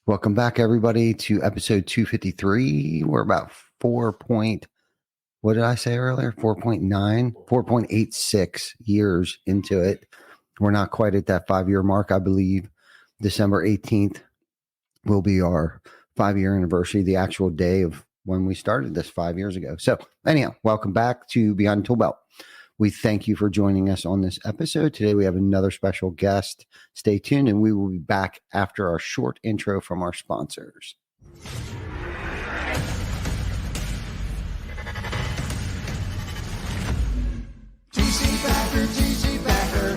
Welcome back, everybody, to episode 253. We're about what did I say earlier? 4.86 years into it. We're not quite at that 5-year mark. I believe December 18th will be our 5-year anniversary, the actual day of when we started this 5 years ago. So anyhow, welcome back to Beyond Tool Belt. We thank you for joining us on this episode. Today we have another special guest. Stay tuned, and we will be back after our short intro from our sponsors. TC Backer.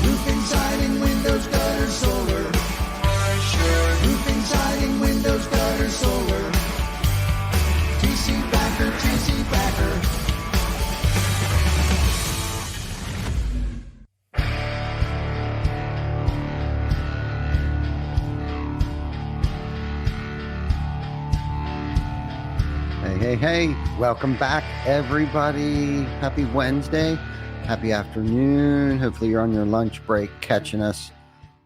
Roofing, siding, windows, gutters, solar. Roofing, siding, windows, gutters, solar. TC Backer. Hey, welcome back, everybody. Happy Wednesday. Happy afternoon. Hopefully you're on your lunch break catching us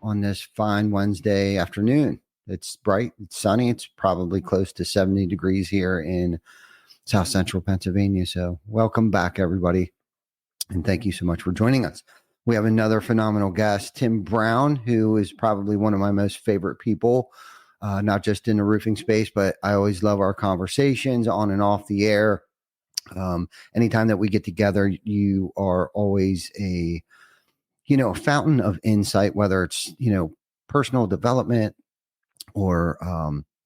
on this fine Wednesday afternoon. It's bright, it's sunny. It's probably close to 70 degrees here in South Central Pennsylvania. So welcome back, everybody. And thank you so much for joining us. We have another phenomenal guest, Tim Brown, who is probably one of my most favorite people. Not just in the roofing space, but I always love our conversations on and off the air. Anytime that we get together, you are always a fountain of insight, whether it's, personal development or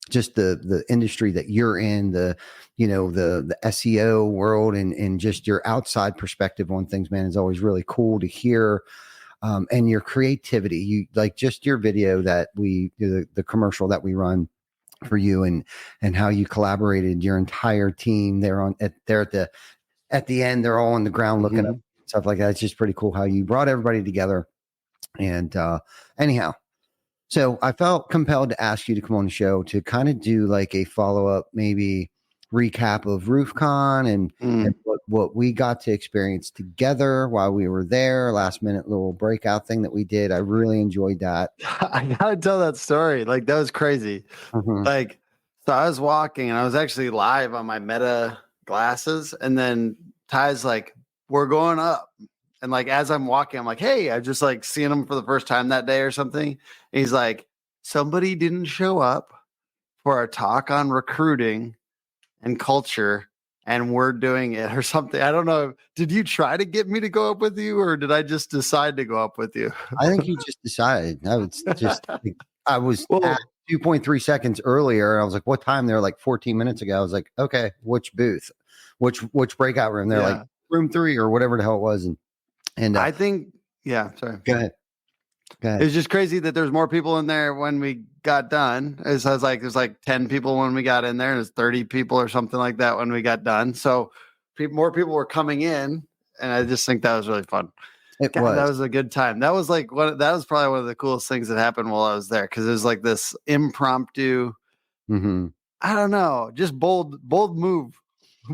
just the industry that you're in, the SEO world and just your outside perspective on things, man, is always really cool to hear. And your creativity, you like just your video that the commercial that we run for you and how you collaborated your entire team there at the end, they're all on the ground looking up stuff like that. It's just pretty cool how you brought everybody together. And anyhow, so I felt compelled to ask you to come on the show to kind of do like a follow-up, maybe recap of RoofCon and what we got to experience together while we were there. Last minute little breakout thing that we did. I really enjoyed that. I gotta tell that story. Like, that was crazy. Like, so I was walking and I was actually live on my Meta glasses, and then Ty's like, "We're going up." And like, as I'm walking, I'm like, "Hey," I just like seeing him for the first time that day or something. And he's like, "Somebody didn't show up for our talk on recruiting and culture, and we're doing it," or something. I don't know. Did you try to get me to go up with you, or did I just decide to go up with you? I think you just decided. I was at 2.3 seconds earlier, and I was like, "What time?" They're like 14 minutes ago. I was like, "Okay, which booth? Which breakout room?" They're like room 3 or whatever the hell it was. And I think, sorry. Go ahead. It's just crazy that there's more people in there when we got done. It was like there's like 10 people when we got in there. There's 30 people or something like that when we got done. So more people were coming in, and I just think that was really fun. That was a good time. That was like that was probably one of the coolest things that happened while I was there, because it was like this impromptu. I don't know, just bold move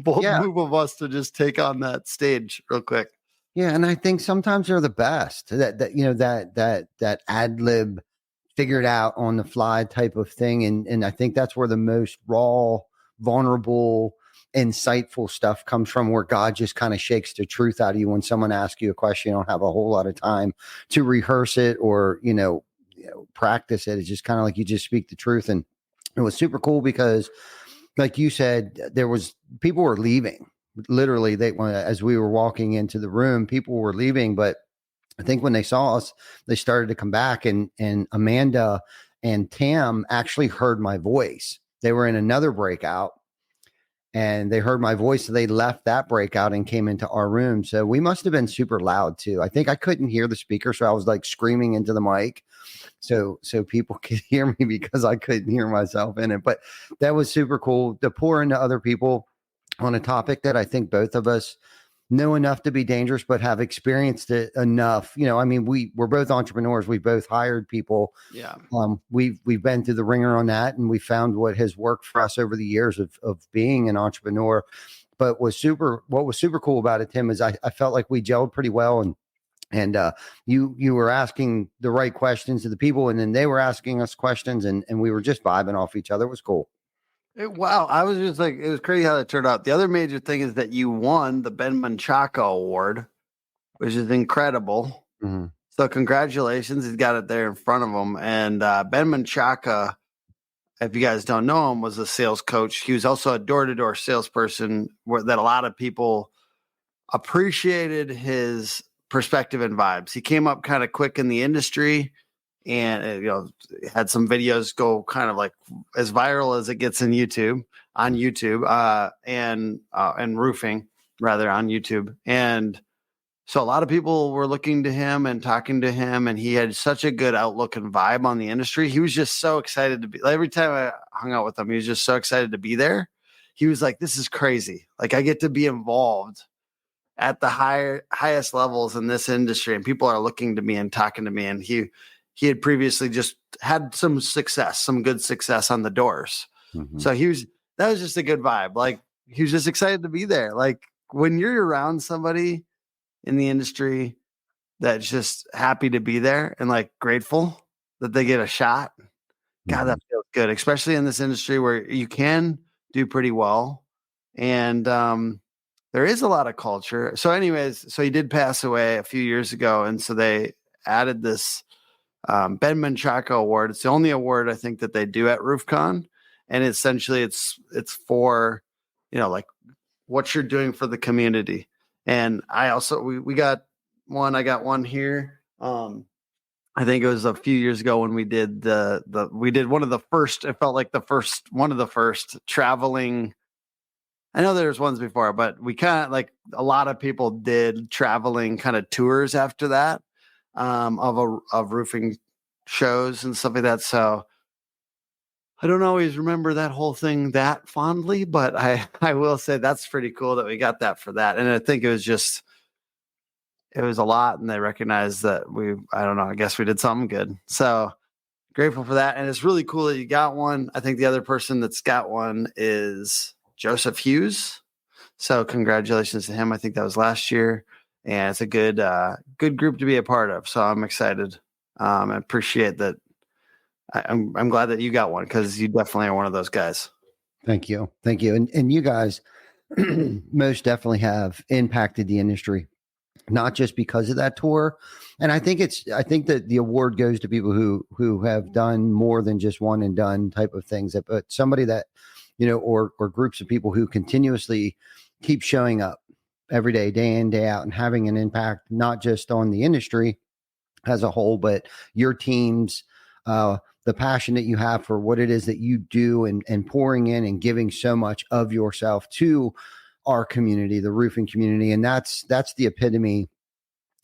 of us to just take on that stage real quick. Yeah, and I think sometimes they're the best. That ad lib, figured out on the fly type of thing, and I think that's where the most raw, vulnerable, insightful stuff comes from. Where God just kind of shakes the truth out of you when someone asks you a question. You don't have a whole lot of time to rehearse it or practice it. It's just kind of like you just speak the truth, and it was super cool because, like you said, people were leaving. Literally, as we were walking into the room, people were leaving, but I think when they saw us, they started to come back, and Amanda and Tam actually heard my voice. They were in another breakout and they heard my voice. So they left that breakout and came into our room. So we must have been super loud too. I think I couldn't hear the speaker. So I was like screaming into the mic so people could hear me, because I couldn't hear myself in it. But that was super cool to pour into other people on a topic that I think both of us know enough to be dangerous, but have experienced it enough. We're both entrepreneurs. We both hired people. Yeah. We've been through the ringer on that, and we found what has worked for us over the years of being an entrepreneur. But what was super cool about it, Tim, is I felt like we gelled pretty well, and And you were asking the right questions to the people, and then they were asking us questions, and we were just vibing off each other. It was cool. Wow. I was just like, it was crazy how that turned out. The other major thing is that you won the Ben Menchaca Award, which is incredible. Mm-hmm. So congratulations. He's got it there in front of him. And Ben Menchaca, if you guys don't know him, was a sales coach. He was also a door-to-door salesperson that a lot of people appreciated his perspective and vibes. He came up kind of quick in the industry and had some videos go kind of like as viral as it gets on YouTube and roofing rather on YouTube. And so a lot of people were looking to him and talking to him, and he had such a good outlook and vibe on the industry. He was just so excited to be, every time I hung out with him, he was just so excited to be there. He was like, this is crazy. Like, I get to be involved at the highest levels in this industry, and people are looking to me and talking to me. And he had previously just had some good success on the doors. Mm-hmm. So that was just a good vibe. Like, he was just excited to be there. Like, when you're around somebody in the industry that's just happy to be there and like grateful that they get a shot, God, that feels good, especially in this industry where you can do pretty well. And, there is a lot of culture. So anyways, so he did pass away a few years ago. And so they added this Ben Menchaca Award. It's the only award I think that they do at RoofCon. And essentially it's for, like what you're doing for the community. And I also, we got one, I got one here. I think it was a few years ago when we did we did one of the first, it felt like one of the first traveling. I know there's ones before, but we kind of like a lot of people did traveling kind of tours after that of roofing shows and stuff like that. So I don't always remember that whole thing that fondly, but I will say that's pretty cool that we got that for that. And I think it was a lot, and they recognized that I don't know, I guess we did something good. So grateful for that. And it's really cool that you got one. I think the other person that's got one is Joseph Hughes. So congratulations to him. I think that was last year, and it's a good group to be a part of. So I'm excited. I appreciate that. I'm glad that you got one, because you definitely are one of those guys. Thank you. And you guys most definitely have impacted the industry, not just because of that tour. And I think that the award goes to people who have done more than just one and done type of things, but somebody that, or groups of people who continuously keep showing up every day, day in, day out, and having an impact, not just on the industry as a whole, but your teams, the passion that you have for what it is that you do, and pouring in and giving so much of yourself to our community, the roofing community. And that's the epitome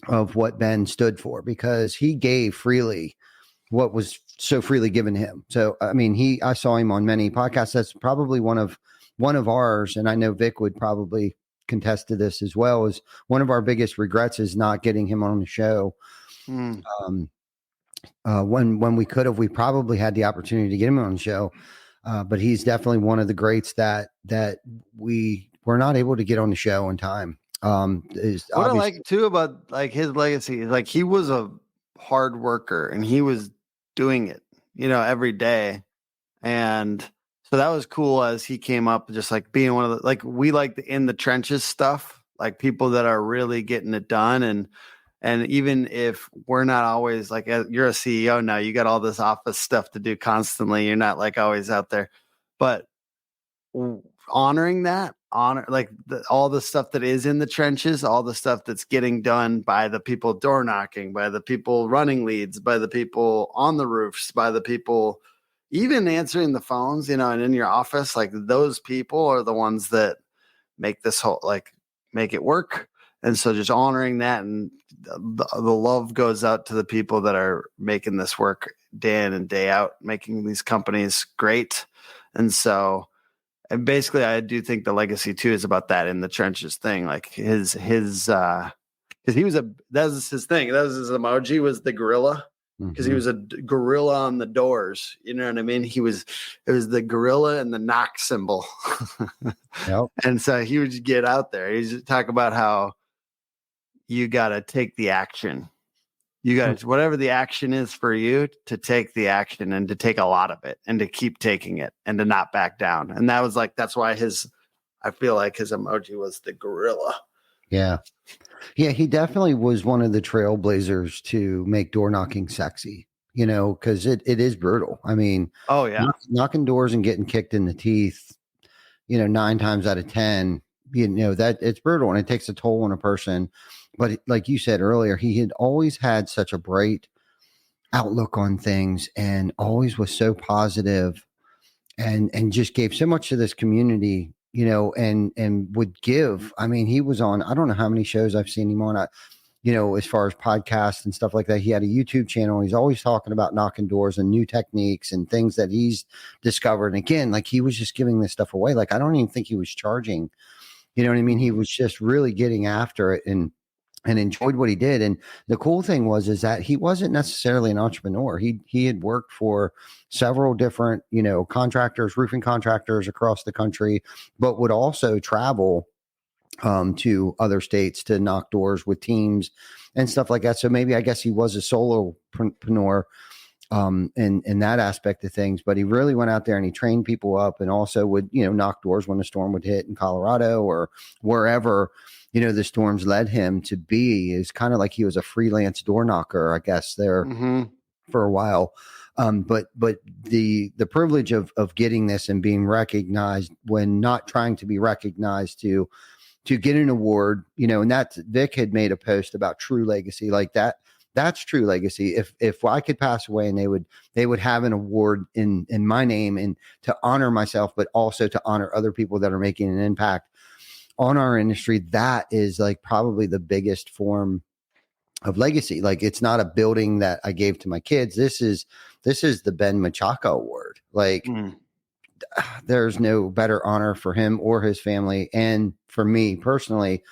of what Ben stood for, because he gave freely what was so freely given to him. So, I mean, I saw him on many podcasts. That's probably one of ours. And I know Vic would probably contest to this as well, is one of our biggest regrets is not getting him on the show. When we could have, we probably had the opportunity to get him on the show. But he's definitely one of the greats that we were not able to get on the show in time. What I like too about like his legacy is like he was a hard worker, and he was doing it, every day. And so that was cool as he came up, just like being one of the, like, we like the in the trenches stuff, like people that are really getting it done. And even if we're not always like, you're a CEO now, you got all this office stuff to do constantly. You're not like always out there, but honoring that, like all the stuff that is in the trenches, all the stuff that's getting done by the people door knocking, by the people running leads, by the people on the roofs, by the people even answering the phones, and in your office, like those people are the ones that make this whole, like, make it work. And so just honoring that, and the love goes out to the people that are making this work day in and day out, making these companies great. And so, and basically, I do think the legacy too is about that in the trenches thing. Like his, because he was that was his thing. That was his emoji, was the gorilla, because he was a gorilla on the doors. You know what I mean? It was the gorilla and the knock symbol. Yep. And so he would just get out there. He'd just talk about how you got to take the action. You got to, whatever the action is for you, to take the action and to take a lot of it and to keep taking it and to not back down. And that was like, that's why I feel like his emoji was the gorilla. Yeah. Yeah. He definitely was one of the trailblazers to make door knocking sexy, because it is brutal. I mean, oh yeah, knocking doors and getting kicked in the teeth, 9 times out of 10, that it's brutal and it takes a toll on a person. But like you said earlier, he had always had such a bright outlook on things and always was so positive and just gave so much to this community, and would give. I mean, he was on, I don't know how many shows I've seen him on, as far as podcasts and stuff like that. He had a YouTube channel. He's always talking about knocking doors and new techniques and things that he's discovered. And again, like he was just giving this stuff away. Like, I don't even think he was charging, you know what I mean? He was just really getting after it and enjoyed what he did. And the cool thing is that he wasn't necessarily an entrepreneur. He had worked for several different, contractors, roofing contractors across the country, but would also travel to other states to knock doors with teams and stuff like that. So maybe, I guess he was a solopreneur in that aspect of things, but he really went out there and he trained people up and also would, knock doors when a storm would hit in Colorado or wherever, the storms led him to be. Is kind of like he was a freelance door knocker, I guess, there for a while. But the privilege of getting this and being recognized when not trying to be recognized to get an award, and that Vic had made a post about true legacy like that. That's true legacy. If I could pass away and they would have an award in my name and to honor myself, but also to honor other people that are making an impact on our industry, that is like probably the biggest form of legacy. Like, it's not a building that I gave to my kids. This is the Ben Machaca Award. Like, there's no better honor for him or his family and for me personally.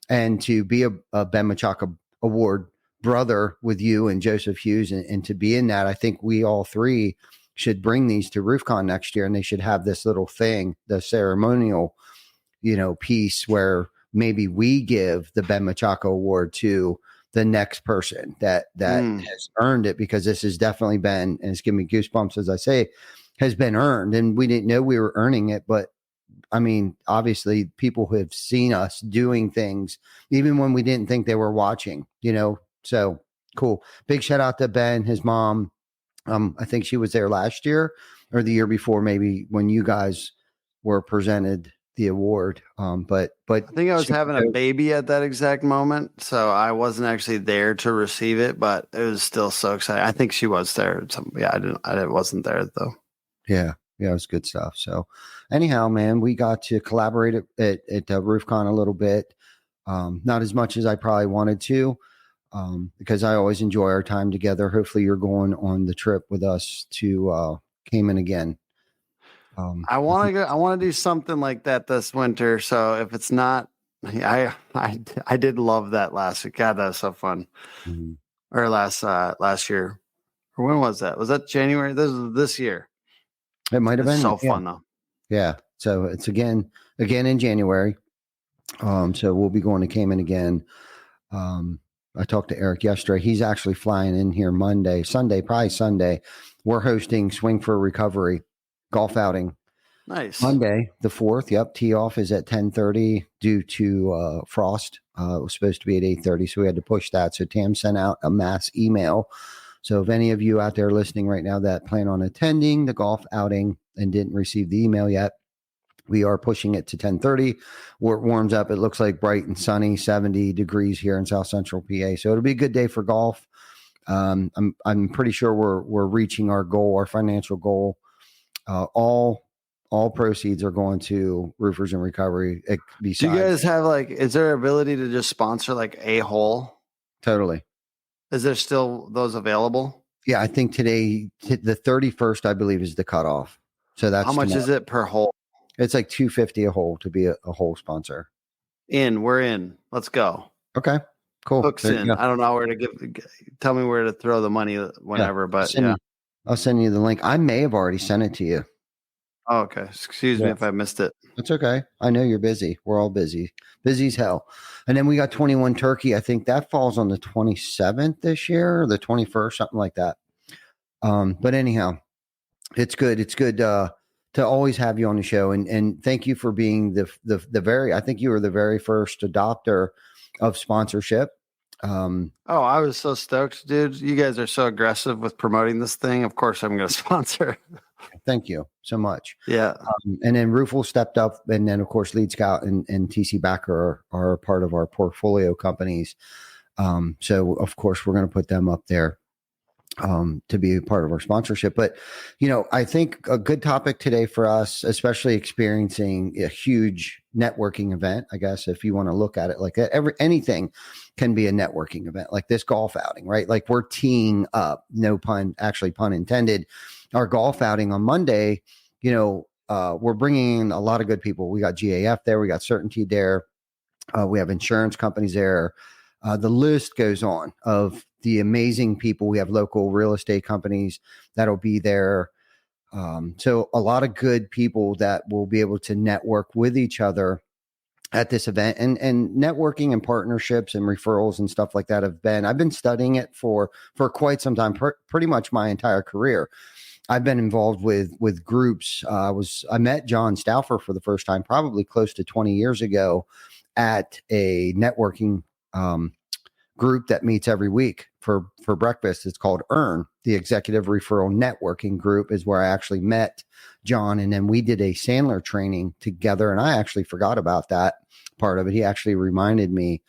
And to be a Ben Machaca Award brother with you and Joseph Hughes and to be in that, I think we all three should bring these to RoofCon next year, and they should have this little thing, the ceremonial, piece where maybe we give the Ben Machaca Award to the next person that has earned it, because this has definitely been, and it's giving me goosebumps as I say, has been earned. And we didn't know we were earning it, but I mean, obviously people who have seen us doing things, even when we didn't think they were watching, so cool. Big shout out to Ben, his mom. I think she was there last year or the year before, maybe, when you guys were presented the award. But I think I was having a baby at that exact moment, so I wasn't actually there to receive it, but it was still so exciting. I think she was there. I wasn't there though. Yeah, it was good stuff. So anyhow, man, we got to collaborate at RoofCon a little bit. Not as much as I probably wanted to, because I always enjoy our time together. Hopefully you're going on the trip with us to Cayman again. I want to do something like that this winter. So if it's not, I did love that last week. God, that was so fun. Mm-hmm. Or last year, or when was that? Was that January? This year. It might have been so fun though. Yeah. So it's again in January. So we'll be going to Cayman again. I talked to Eric yesterday. He's actually flying in here probably Sunday. We're hosting Swing for Recovery golf outing. Nice. Monday, the 4th. Yep. Tee off is at 10:30 due to frost. It was supposed to be at 8:30, so we had to push that. So Tam sent out a mass email. So if any of you out there listening right now that plan on attending the golf outing and didn't receive the email yet, we are pushing it to 10:30 where it warms up. It looks like bright and sunny, 70 degrees here in South Central PA. So it'll be a good day for golf. I'm pretty sure we're reaching our goal, our financial goal. All proceeds are going to Roofers in Recovery. Do you guys have is there ability to just sponsor like a hole? Totally. Is there still those available? Yeah, I think today, the 31st, I believe, is the cutoff. So that's how much tomorrow. Is it per hole? It's like $250 a hole to be a hole sponsor. We're in. Let's go. Okay, cool. Hooks in. I don't know where to tell me where to throw the money whenever, but I'll send you the link. I may have already sent it to you. Oh, okay. Excuse me Yeah. if I missed it. It's okay. I know you're busy. We're all busy. Busy as hell. And then we got 21 Turkey. I think that falls on the 27th this year or the 21st, something like that. But anyhow, it's good. It's good to always have you on the show. And thank you for being the very, I think you were the very first adopter of sponsorship. Oh, I was so stoked, dude. You guys are so aggressive with promoting this thing. Of course, I'm going to sponsor. Thank you so much. Yeah. And then Rufel stepped up, and then of course Lead Scout and TC Backer are part of our portfolio companies. So of course we're going to put them up there to be a part of our sponsorship. But I think a good topic today for us, especially experiencing a huge networking event, I guess if you want to look at it like that, anything can be a networking event, like this golf outing, right? Like we're teeing up, no pun, actually pun intended, our golf outing on Monday. We're bringing in a lot of good people. We got GAF there, we got Certainty there, we have insurance companies there. The list goes on of the amazing people. We have local real estate companies that'll be there. So a lot of good people that will be able to network with each other at this event, and networking and partnerships and referrals and stuff like that I've been studying it for quite some time, pretty much my entire career. I've been involved with groups. I met John Stauffer for the first time, probably close to 20 years ago, at a networking group that meets every week for breakfast. It's called EARN, the Executive Referral Networking Group, is where I actually met John. And then we did a Sandler training together. And I actually forgot about that part of it. He actually reminded me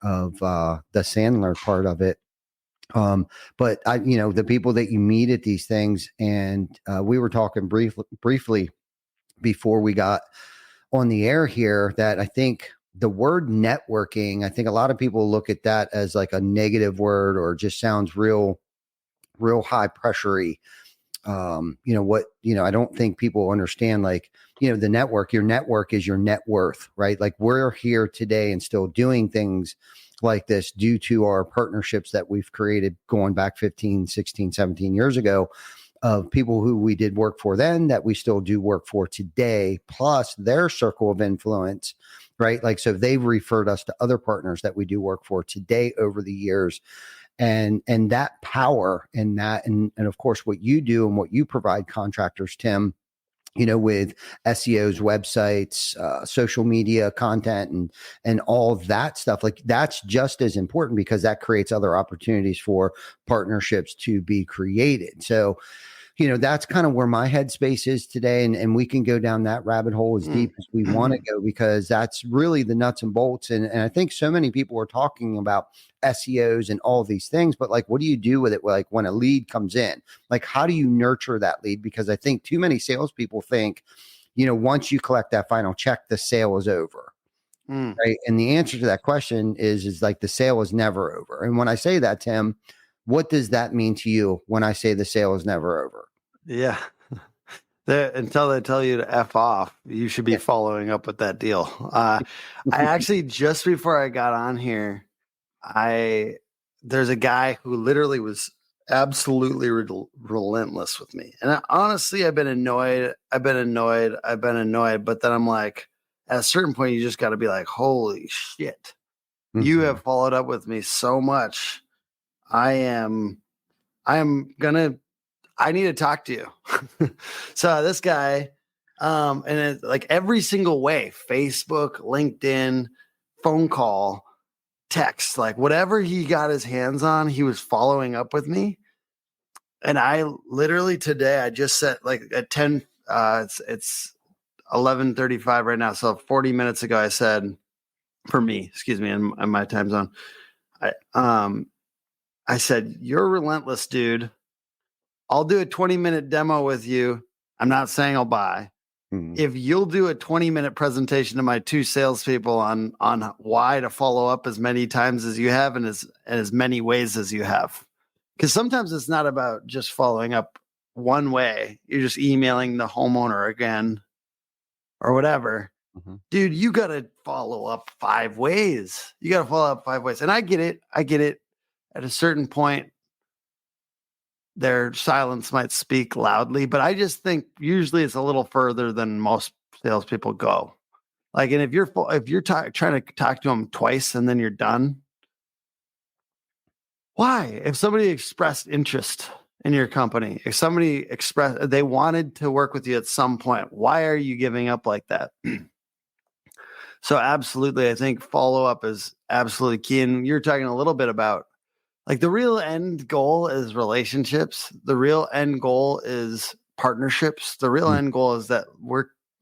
of the Sandler part of it. But the people that you meet at these things, and we were talking briefly before we got on the air here, that I think the word networking, I think a lot of people look at that as like a negative word, or just sounds real high pressury. I don't think people understand, like, the network, your network is your net worth, right? Like we're here today and still doing things like this due to our partnerships that we've created going back 15, 16, 17 years ago, of people who we did work for then that we still do work for today, plus their circle of influence, right? Like, so they've referred us to other partners that we do work for today over the years. And that power and that, and of course, what you do and what you provide contractors, Tim, with SEOs, websites, social media content, and all that stuff, like that's just as important, because that creates other opportunities for partnerships to be created. So, that's kind of where my headspace is today. And we can go down that rabbit hole as deep as we want to go, because that's really the nuts and bolts. And I think so many people are talking about SEOs and all these things, but like, what do you do with it? Like when a lead comes in, like, how do you nurture that lead? Because I think too many salespeople think, once you collect that final check, the sale is over. Right. And the answer to that question is like the sale is never over. And when I say that, Tim, what does that mean to you when I say the sale is never over? Yeah. Until they tell you to F off, you should be following up with that deal. I actually, just before I got on here, there's a guy who literally was absolutely relentless with me. And honestly, I've been annoyed. But then I'm like, at a certain point, you just got to be like, holy shit, you have followed up with me so much. I need to talk to you. So this guy, and it's like every single way, Facebook, LinkedIn, phone call, text, like whatever he got his hands on, he was following up with me. And I literally today, I just set like at 10, it's 11:35 right now. So 40 minutes ago, I said, for me, excuse me, in my time zone, I said, you're relentless, dude. I'll do a 20-minute demo with you. I'm not saying I'll buy. If you'll do a 20-minute presentation to my two salespeople on why to follow up as many times as you have and as many ways as you have. Because sometimes it's not about just following up one way. You're just emailing the homeowner again or whatever. Dude, you got to follow up 5 ways. And I get it. At a certain point, their silence might speak loudly, but I just think usually it's a little further than most salespeople go. Like, and if you're trying to talk to them twice and then you're done, why? If somebody expressed interest in your company, if somebody expressed they wanted to work with you at some point, why are you giving up like that? So absolutely, I think follow-up is absolutely key. And you're talking a little bit about like the real end goal is relationships. The real end goal is partnerships. The real end goal is that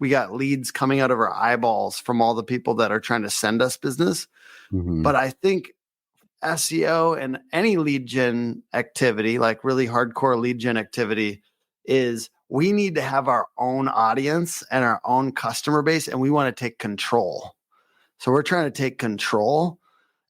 we got leads coming out of our eyeballs from all the people that are trying to send us business. But I think SEO and any lead gen activity, like really hardcore lead gen activity, is we need to have our own audience and our own customer base, and we want to take control. So we're trying to take control,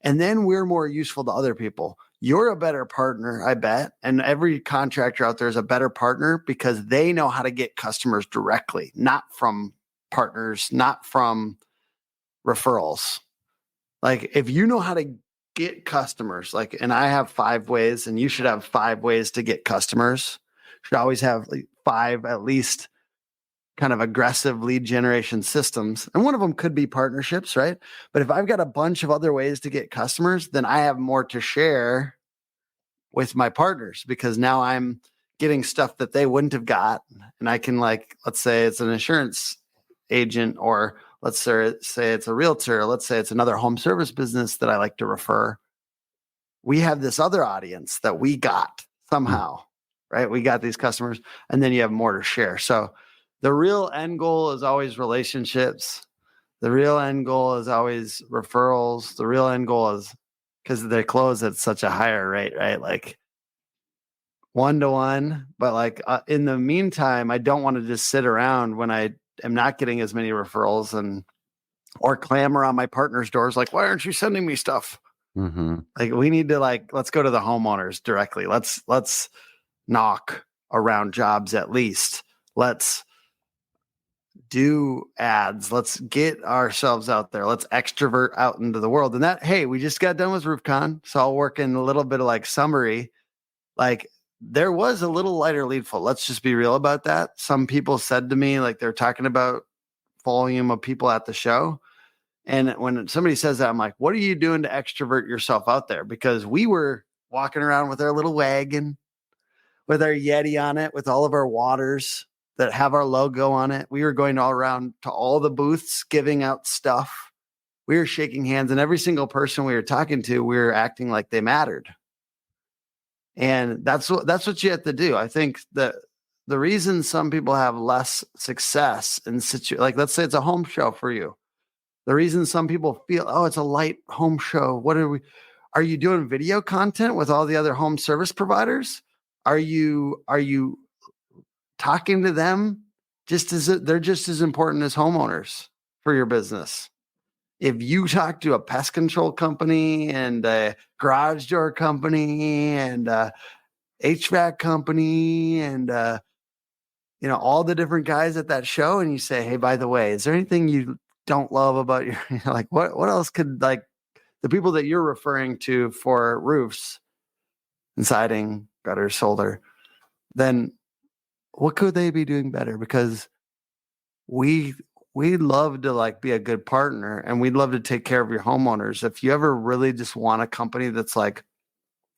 and then we're more useful to other people. You're a better partner, I bet. And every contractor out there is a better partner because they know how to get customers directly, not from partners, not from referrals. Like if you know how to get customers, like, and I have 5 ways, and you should have 5 ways to get customers. You should always have like 5 at least kind of aggressive lead generation systems. And one of them could be partnerships, right? But if I've got a bunch of other ways to get customers, then I have more to share with my partners because now I'm getting stuff that they wouldn't have got. And I can, like, let's say it's an insurance agent, or let's say it's a realtor, or let's say it's another home service business that I like to refer. We have this other audience that we got somehow, right? We got these customers, and then you have more to share. So the real end goal is always relationships. The real end goal is always referrals. The real end goal is, because they close at such a higher rate, right? Like 1-to-1. But like in the meantime, I don't want to just sit around when I am not getting as many referrals or clamor on my partner's doors. Like, why aren't you sending me stuff? Like we need to let's go to the homeowners directly. Let's knock around jobs at least. Let's do ads. Let's get ourselves out there. Let's extrovert out into the world. And that, hey, we just got done with RoofCon. So I'll work in a little bit of summary. Like there was a little lighter lead flow. Let's just be real about that. Some people said to me, like they're talking about volume of people at the show. And when somebody says that, I'm like, what are you doing to extrovert yourself out there? Because we were walking around with our little wagon, with our Yeti on it, with all of our waters that have our logo on it. We were going all around to all the booths, giving out stuff. We were shaking hands, and every single person we were talking to, we were acting like they mattered. And that's what you have to do. I think that the reason some people have less success in like, let's say it's a home show for you. The reason some people feel, oh, it's a light home show. Are you doing video content with all the other home service providers? Are you talking to them they're just as important as homeowners for your business? If you talk to a pest control company and a garage door company and a HVAC company and all the different guys at that show, and you say, hey, by the way, is there anything you don't love about your like what else could, like, the people that you're referring to for roofs and siding, gutters, solar, then what could they be doing better? Because we love to be a good partner, and we'd love to take care of your homeowners. If you ever really just want a company that's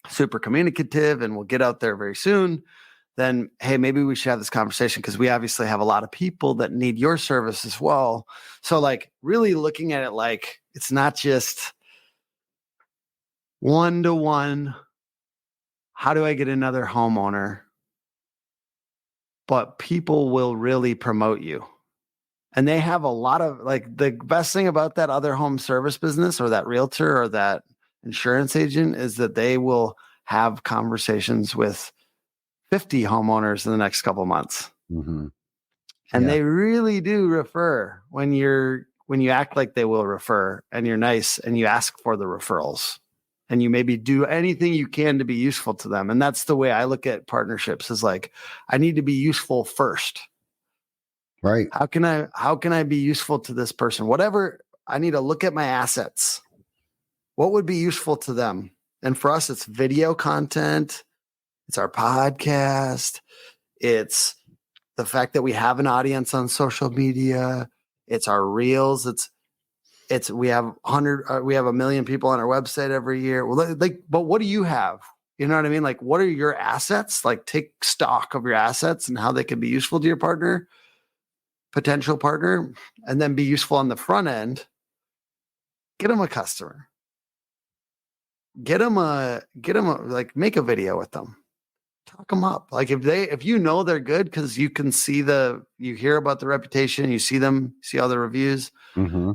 super communicative and will get out there very soon, then hey, maybe we should have this conversation, because we obviously have a lot of people that need your service as well. So really looking at it it's not just 1-to-1. How do I get another homeowner? But people will really promote you. And they have a lot of the best thing about that other home service business or that realtor or that insurance agent is that they will have conversations with 50 homeowners in the next couple of months. And they really do refer when you act like they will refer, and you're nice and you ask for the referrals, and you maybe do anything you can to be useful to them. And that's the way I look at partnerships, is I need to be useful first. Right. How can I be useful to this person? Whatever, I need to look at my assets. What would be useful to them? And for us, it's video content. It's our podcast. It's the fact that we have an audience on social media. It's our reels. We have 1 million people on our website every year. Well, but what do you have? You know what I mean? Like, what are your assets? Like, take stock of your assets and how they can be useful to your partner, potential partner, and then be useful on the front end. Get them a customer. Get them like, make a video with them. Talk them up. Like, if you know they're good, because you can see you hear about the reputation, you see all the reviews. Mm-hmm.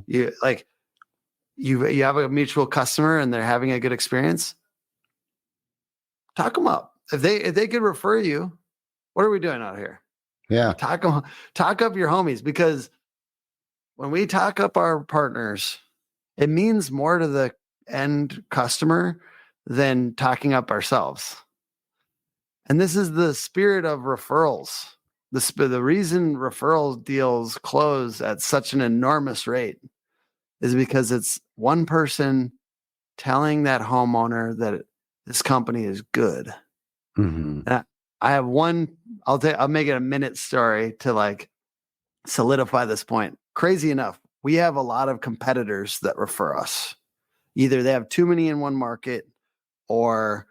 You have a mutual customer and they're having a good experience. Talk them up. If they could refer you, what are we doing out here? Yeah. Talk up your homies, because when we talk up our partners, it means more to the end customer than talking up ourselves. And this is the spirit of referrals. The reason referral deals close at such an enormous rate is because it's one person telling that homeowner that this company is good. Mm-hmm. And I have one, I'll make it a minute story to like solidify this point. Crazy enough, we have a lot of competitors that refer us. Either they have too many in one market, or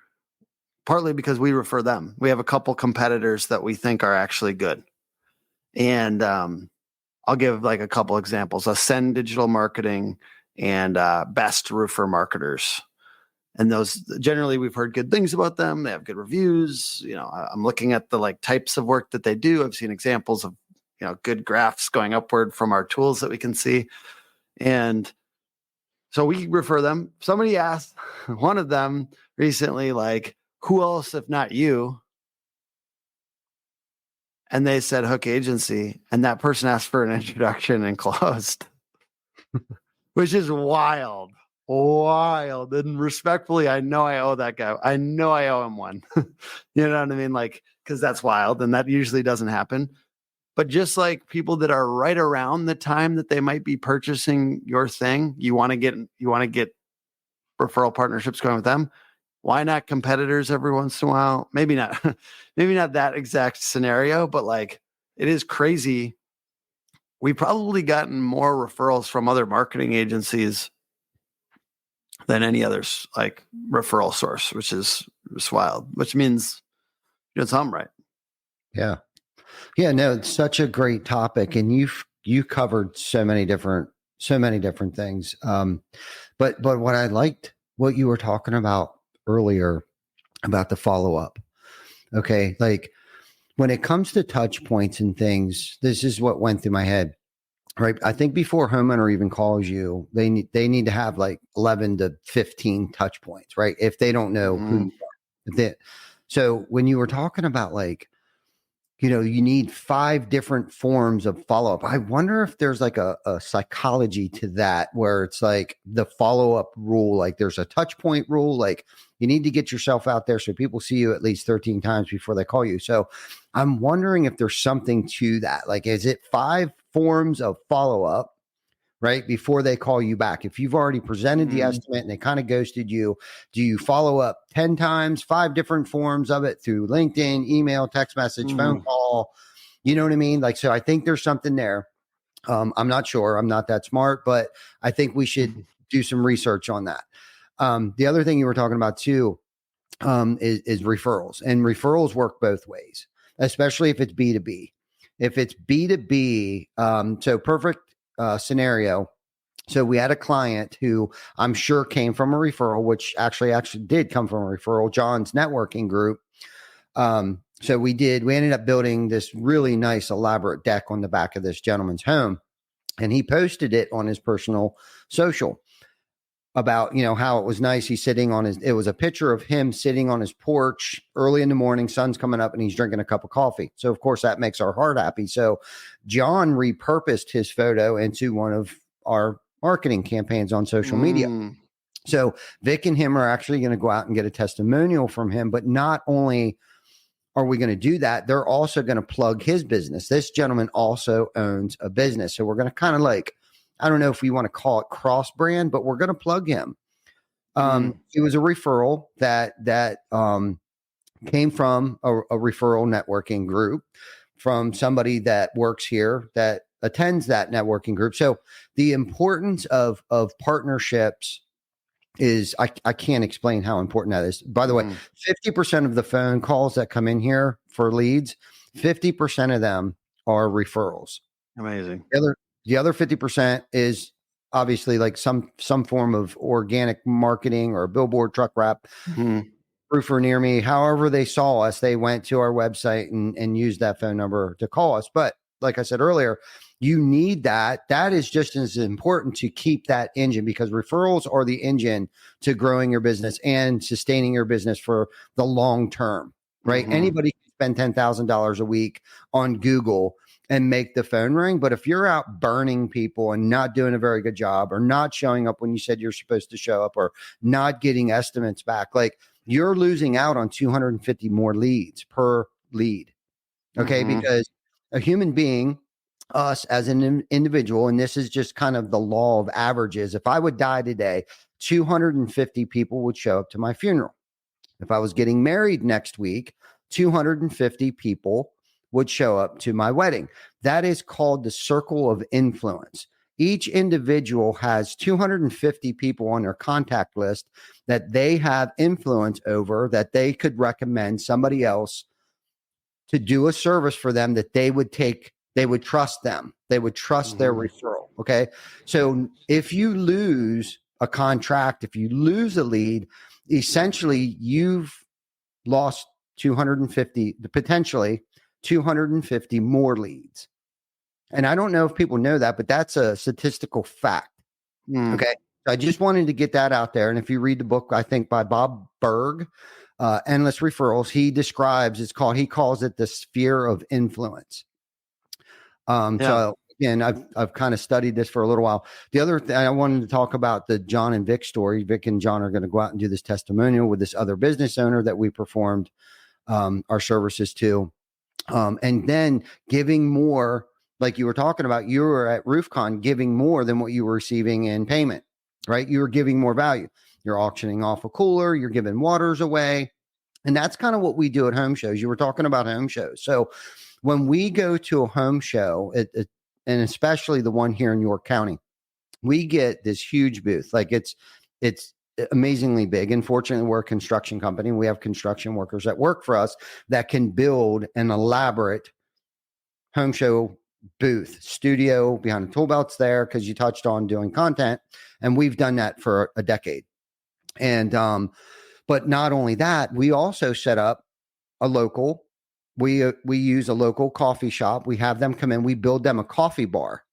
partly because we refer them. We have a couple competitors that we think are actually good. And I'll give like a couple examples. Ascend Digital Marketing and Best Roofer Marketers. And those, generally, we've heard good things about them. They have good reviews. You know, I'm looking at the like types of work that they do. I've seen examples of, you know, good graphs going upward from our tools that we can see. And so we refer them. Somebody asked one of them recently, like, who else if not you? And they said Hook Agency. And that person asked for an introduction and closed, which is wild. And respectfully, I know I owe that guy. I know I owe him one. You know what I mean? Like, because that's wild. And that usually doesn't happen. But just like people that are right around the time that they might be purchasing your thing, you want to get referral partnerships going with them. Why not competitors every once in a while? Maybe not that exact scenario, but like, it is crazy. We've probably gotten more referrals from other marketing agencies than any other like referral source, which is wild, which means you're doing something right. Yeah. Yeah, no, it's such a great topic, and you covered so many different things. But what I liked what you were talking about earlier about the follow-up. Okay. Like, when it comes to touch points and things, this is what went through my head, right? I think before homeowner even calls you, they need to have like 11 to 15 touch points, right? If they don't know who you are. So when you were talking about like, you know, you need 5 different forms of follow-up. I wonder if there's like a psychology to that, where it's like the follow-up rule, like there's a touch point rule, like you need to get yourself out there so people see you at least 13 times before they call you. So I'm wondering if there's something to that. Like, is it 5 forms of follow-up, right, before they call you back? If you've already presented the estimate and they kind of ghosted you, do you follow up 10 times, 5 different forms of it through LinkedIn, email, text message, phone call? You know what I mean? Like, so I think there's something there. I'm not sure. I'm not that smart, but I think we should do some research on that. The other thing you were talking about too is referrals, and referrals work both ways, especially if it's B2B. If it's B2B, so perfect scenario. So we had a client who I'm sure came from a referral, which actually did come from a referral, John's networking group. So we ended up building this really nice elaborate deck on the back of this gentleman's home, and he posted it on his personal social about, you know, how it was nice. He's sitting on it was a picture of him sitting on his porch early in the morning, sun's coming up, and he's drinking a cup of coffee. So of course that makes our heart happy. So John repurposed his photo into one of our marketing campaigns on social media. So Vic and him are actually going to go out and get a testimonial from him. But not only are we going to do that, they're also going to plug his business. This gentleman also owns a business. So we're going to kind of like, I don't know if we want to call it cross brand, but we're going to plug him. It was a referral that came from a referral networking group from somebody that works here that attends that networking group. So the importance of partnerships is I can't explain how important that is. By the way, 50% of the phone calls that come in here for leads, 50% of them are referrals. Amazing. The other 50% is obviously like some form of organic marketing or a billboard, truck wrap, roofer near me. However they saw us, they went to our website and used that phone number to call us. But like I said earlier, you need that. That is just as important to keep that engine, because referrals are the engine to growing your business and sustaining your business for the long term, right? Anybody can spend $10,000 a week on Google and make the phone ring. But if you're out burning people and not doing a very good job, or not showing up when you said you're supposed to show up, or not getting estimates back, like you're losing out on 250 more leads per lead. Okay. Because a human being, us as an individual, and this is just kind of the law of averages. If I would die today, 250 people would show up to my funeral. If I was getting married next week, 250 people would show up to my wedding. That is called the circle of influence. Each individual has 250 people on their contact list that they have influence over, that they could recommend somebody else to do a service for them, that they would take. They would trust them. They would trust their referral. Okay. So if you lose a contract, if you lose a lead, essentially you've lost 250, potentially 250 more leads. And I don't know if people know that, but that's a statistical fact. Okay. So I just wanted to get that out there. And if you read the book, I think by Bob Berg, Endless Referrals, he calls it the sphere of influence. So again, I've kind of studied this for a little while. The other thing I wanted to talk about, the John and Vic story. Vic and John are going to go out and do this testimonial with this other business owner that we performed our services to. And then giving more, like you were talking about, you were at RoofCon giving more than what you were receiving in payment, right? You were giving more value. You're auctioning off a cooler, you're giving waters away. And that's kind of what we do at home shows. You were talking about home shows. So when we go to a home show, and especially the one here in York County, we get this huge booth. Like it's amazingly big. And fortunately, we're a construction company. We have construction workers that work for us that can build an elaborate home show booth, studio behind the tool belts there, because you touched on doing content. And we've done that for a decade. And but not only that, we also set up a local. We use a local coffee shop. We have them come in. We build them a coffee bar.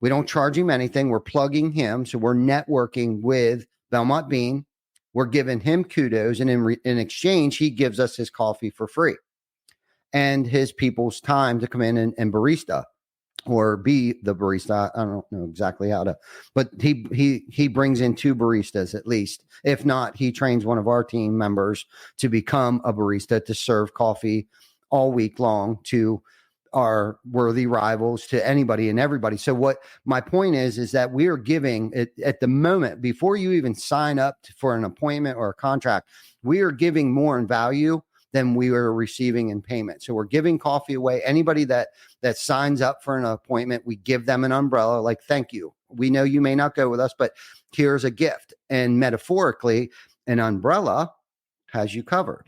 We don't charge him anything. We're plugging him. So we're networking with Belmont Bean. We're giving him kudos. And in exchange, he gives us his coffee for free and his people's time to come in and barista, or be the barista. I don't know exactly how to, but he brings in 2 baristas at least. If not, he trains one of our team members to become a barista to serve coffee all week long to our worthy rivals, to anybody and everybody. So what my point is that we are giving at the moment, before you even sign up for an appointment or a contract, we are giving more in value than we are receiving in payment. So we're giving coffee away. Anybody that signs up for an appointment, we give them an umbrella, like, thank you. We know you may not go with us, but here's a gift. And metaphorically, an umbrella has you covered.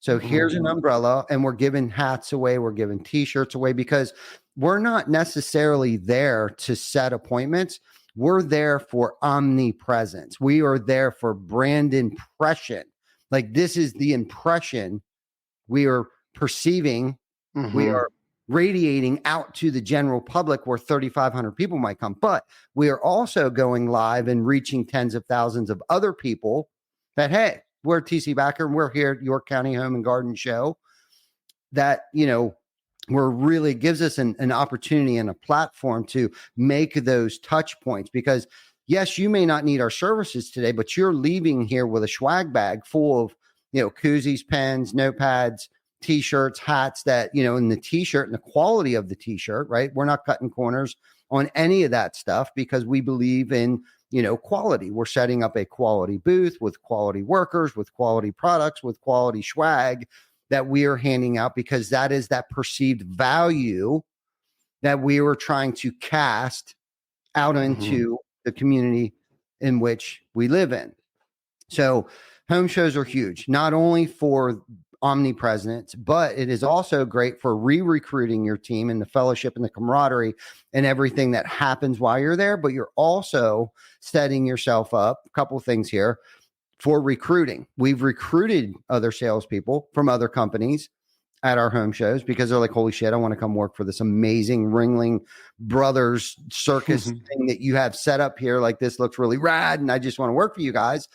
So here's an umbrella, and we're giving hats away. We're giving t-shirts away, because we're not necessarily there to set appointments. We're there for omnipresence. We are there for brand impression. Like, this is the impression we are perceiving. We are radiating out to the general public, where 3,500 people might come. But we are also going live and reaching tens of thousands of other people that, hey, we're TC Backer, and we're here at York County Home and Garden Show. That, we're really gives us an opportunity and a platform to make those touch points. Because yes, you may not need our services today, but you're leaving here with a swag bag full of, koozies, pens, notepads, t-shirts, hats that, and the t-shirt and the quality of the t-shirt, right? We're not cutting corners on any of that stuff, because we believe in quality. We're setting up a quality booth with quality workers, with quality products, with quality swag that we are handing out, because that is that perceived value that we were trying to cast out into the community in which we live in. So home shows are huge, not only for omnipresence, but it is also great for re-recruiting your team and the fellowship and the camaraderie and everything that happens while you're there. But you're also setting yourself up, a couple of things here, for recruiting. We've recruited other salespeople from other companies at our home shows because they're like, holy shit, I want to come work for this amazing Ringling Brothers circus thing that you have set up here. Like, this looks really rad, and I just want to work for you guys.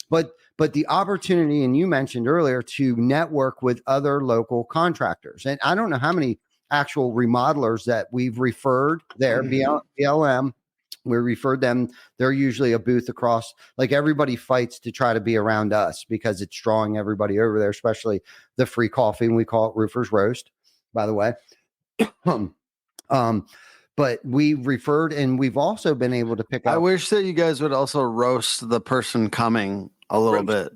But the opportunity, and you mentioned earlier, to network with other local contractors. And I don't know how many actual remodelers that we've referred there, BLM, we referred them. They're usually a booth across, like, everybody fights to try to be around us because it's drawing everybody over there, especially the free coffee. And we call it Roofer's Roast, by the way. But we referred, and we've also been able to pick up. I wish that you guys would also roast the person coming a little bit.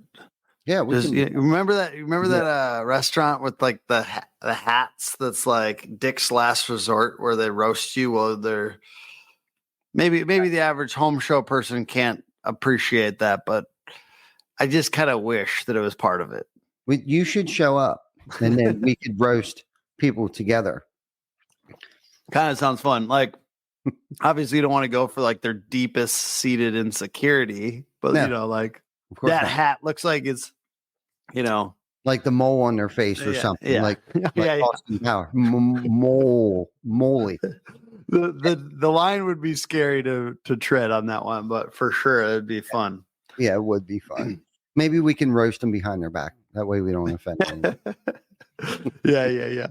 Yeah, remember that restaurant with like the hats that's like Dick's Last Resort, where they roast you while they're maybe the average home show person can't appreciate that, but I just kind of wish that it was part of it. You should show up, and then we could roast people together. Kind of sounds fun. Like, obviously you don't want to go for like their deepest seated insecurity, but like that hat looks like it's, like the mole on their face or something. Yeah. Like Austin Power. Moly. The line would be scary to tread on that one, but for sure it'd be fun. Yeah, it would be fun. Maybe we can roast them behind their back. That way we don't offend them. Yeah.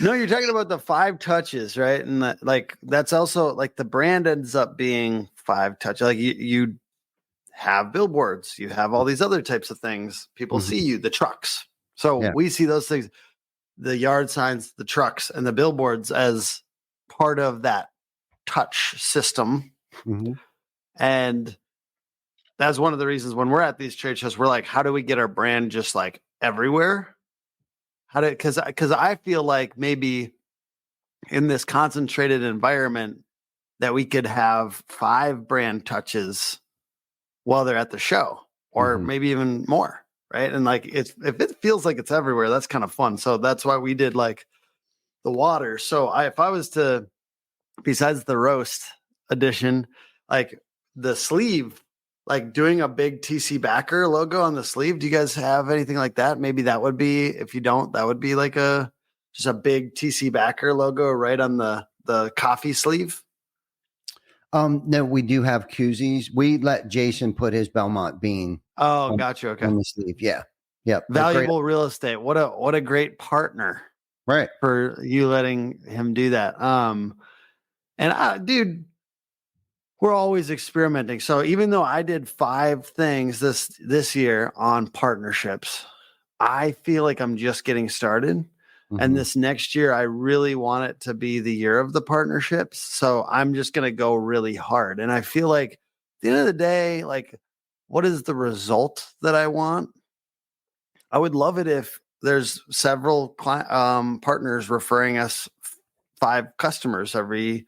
No, you're talking about the 5 touches, right? And that's also like the brand ends up being 5 touches. Like you have billboards, you have all these other types of things. People see you, the trucks. So we see those things, the yard signs, the trucks, and the billboards as part of that touch system. And that's one of the reasons when we're at these trade shows, we're like, how do we get our brand just like everywhere? Because I feel like maybe in this concentrated environment that we could have 5 brand touches while they're at the show, or maybe even more, right? And like, if it feels like it's everywhere, that's kind of fun. So that's why we did like the water. So if I was to, besides the roast edition, like the sleeve, like doing a big TC Backer logo on the sleeve. Do you guys have anything like that? Maybe that would be, if you don't, that would be like just a big TC Backer logo right on the coffee sleeve. No, we do have koozies. We let Jason put his Belmont bean. Oh, gotcha. Okay. On the sleeve. Yeah. Yep. Valuable real estate. What a great partner. Right. For you letting him do that. Dude, we're always experimenting. So even though I did 5 things this year on partnerships, I feel like I'm just getting started. And this next year, I really want it to be the year of the partnerships. So I'm just going to go really hard. And I feel like at the end of the day, like, what is the result that I want? I would love it if there's several partners referring us 5 customers every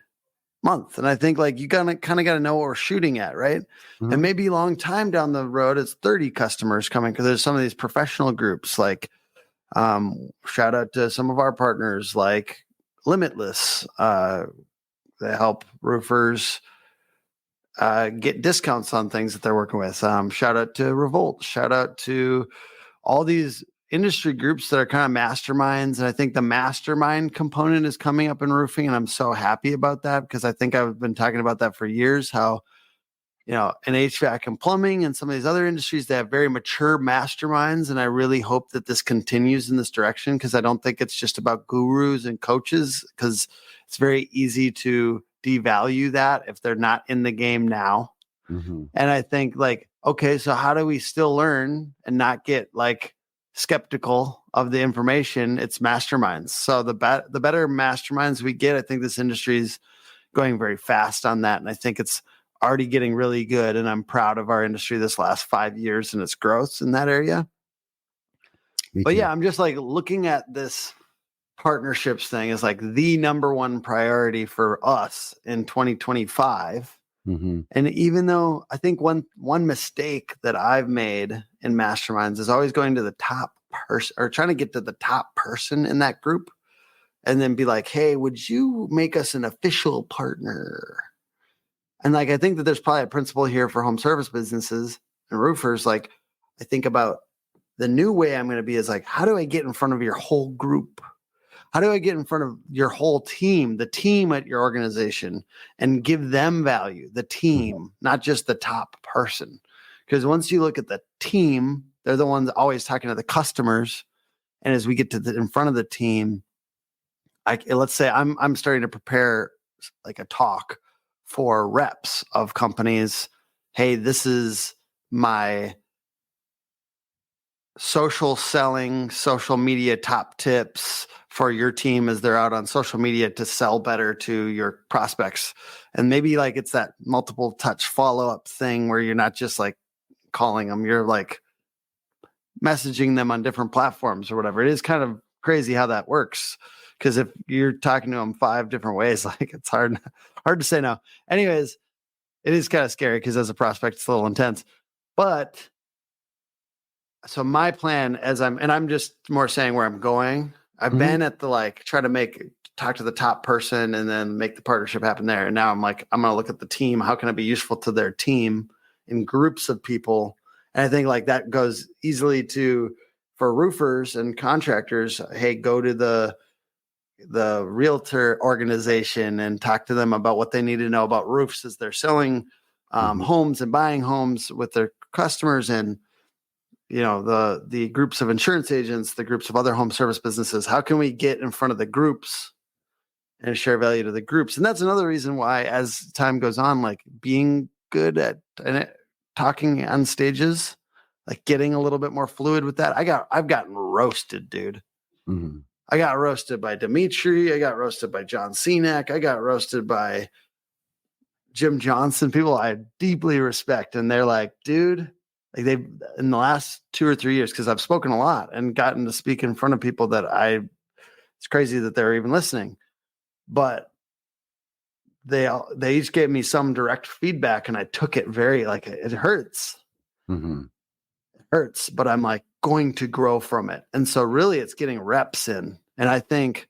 month. And I think like you kind of got to know what we're shooting at, right? And maybe a long time down the road, it's 30 customers coming, because there's some of these professional groups like shout out to some of our partners like Limitless. They help roofers get discounts on things that they're working with. Shout out to Revolt. Shout out to all these industry groups that are kind of masterminds. And I think the mastermind component is coming up in roofing. And I'm so happy about that, because I think I've been talking about that for years, how, in HVAC and plumbing and some of these other industries, they have very mature masterminds. And I really hope that this continues in this direction, because I don't think it's just about gurus and coaches, because it's very easy to devalue that if they're not in the game now. And I think like, okay, so how do we still learn and not get like skeptical of the information? It's masterminds. So the better masterminds we get, I think this industry is going very fast on that. And I think it's already getting really good. And I'm proud of our industry this last 5 years and its growth in that area. But yeah, I'm just like looking at this partnerships thing as like the number one priority for us in 2025. Mm-hmm. And even though I think one mistake that I've made in masterminds is always going to the top person or trying to get to the top person in that group and then be like, hey, would you make us an official partner? And like, I think that there's probably a principle here for home service businesses and roofers. Like, I think about the new way I'm going to be is like, how do I get in front of your whole group? How do I get in front of your whole team, the team at your organization, and give them value, the team, not just the top person? Because once you look at the team, they're the ones always talking to the customers. And as we get to in front of the team, let's say I'm starting to prepare like a talk for reps of companies. Hey, this is my social selling, social media top tips for your team as they're out on social media to sell better to your prospects. And maybe like it's that multiple touch follow-up thing where you're not just like calling them, you're like messaging them on different platforms or whatever. It is kind of crazy how that works. Because if you're talking to them 5 different ways, like it's hard to say no. Anyways, it is kind of scary because as a prospect, it's a little intense. But so my plan I'm just more saying where I'm going. I've been at the like try to talk to the top person and then make the partnership happen there. And now I'm like, I'm going to look at the team. How can I be useful to their team in groups of people? And I think like that goes easily for roofers and contractors. Hey, go to the realtor organization and talk to them about what they need to know about roofs as they're selling homes and buying homes with their customers, and the groups of insurance agents, the groups of other home service businesses. How can we get in front of the groups and share value to the groups? And that's another reason why, as time goes on, like being good at talking on stages, like getting a little bit more fluid with that. I've gotten roasted, dude. Mm-hmm. I got roasted by Dimitri. I got roasted by John Cenac. I got roasted by Jim Johnson, people I deeply respect. And they're like, dude, like they've in the last 2 or 3 years, because I've spoken a lot and gotten to speak in front of people that it's crazy that they're even listening. But they each gave me some direct feedback, and I took it very like it hurts. Mm-hmm. It hurts, but I'm like going to grow from it. And so really it's getting reps in. And I think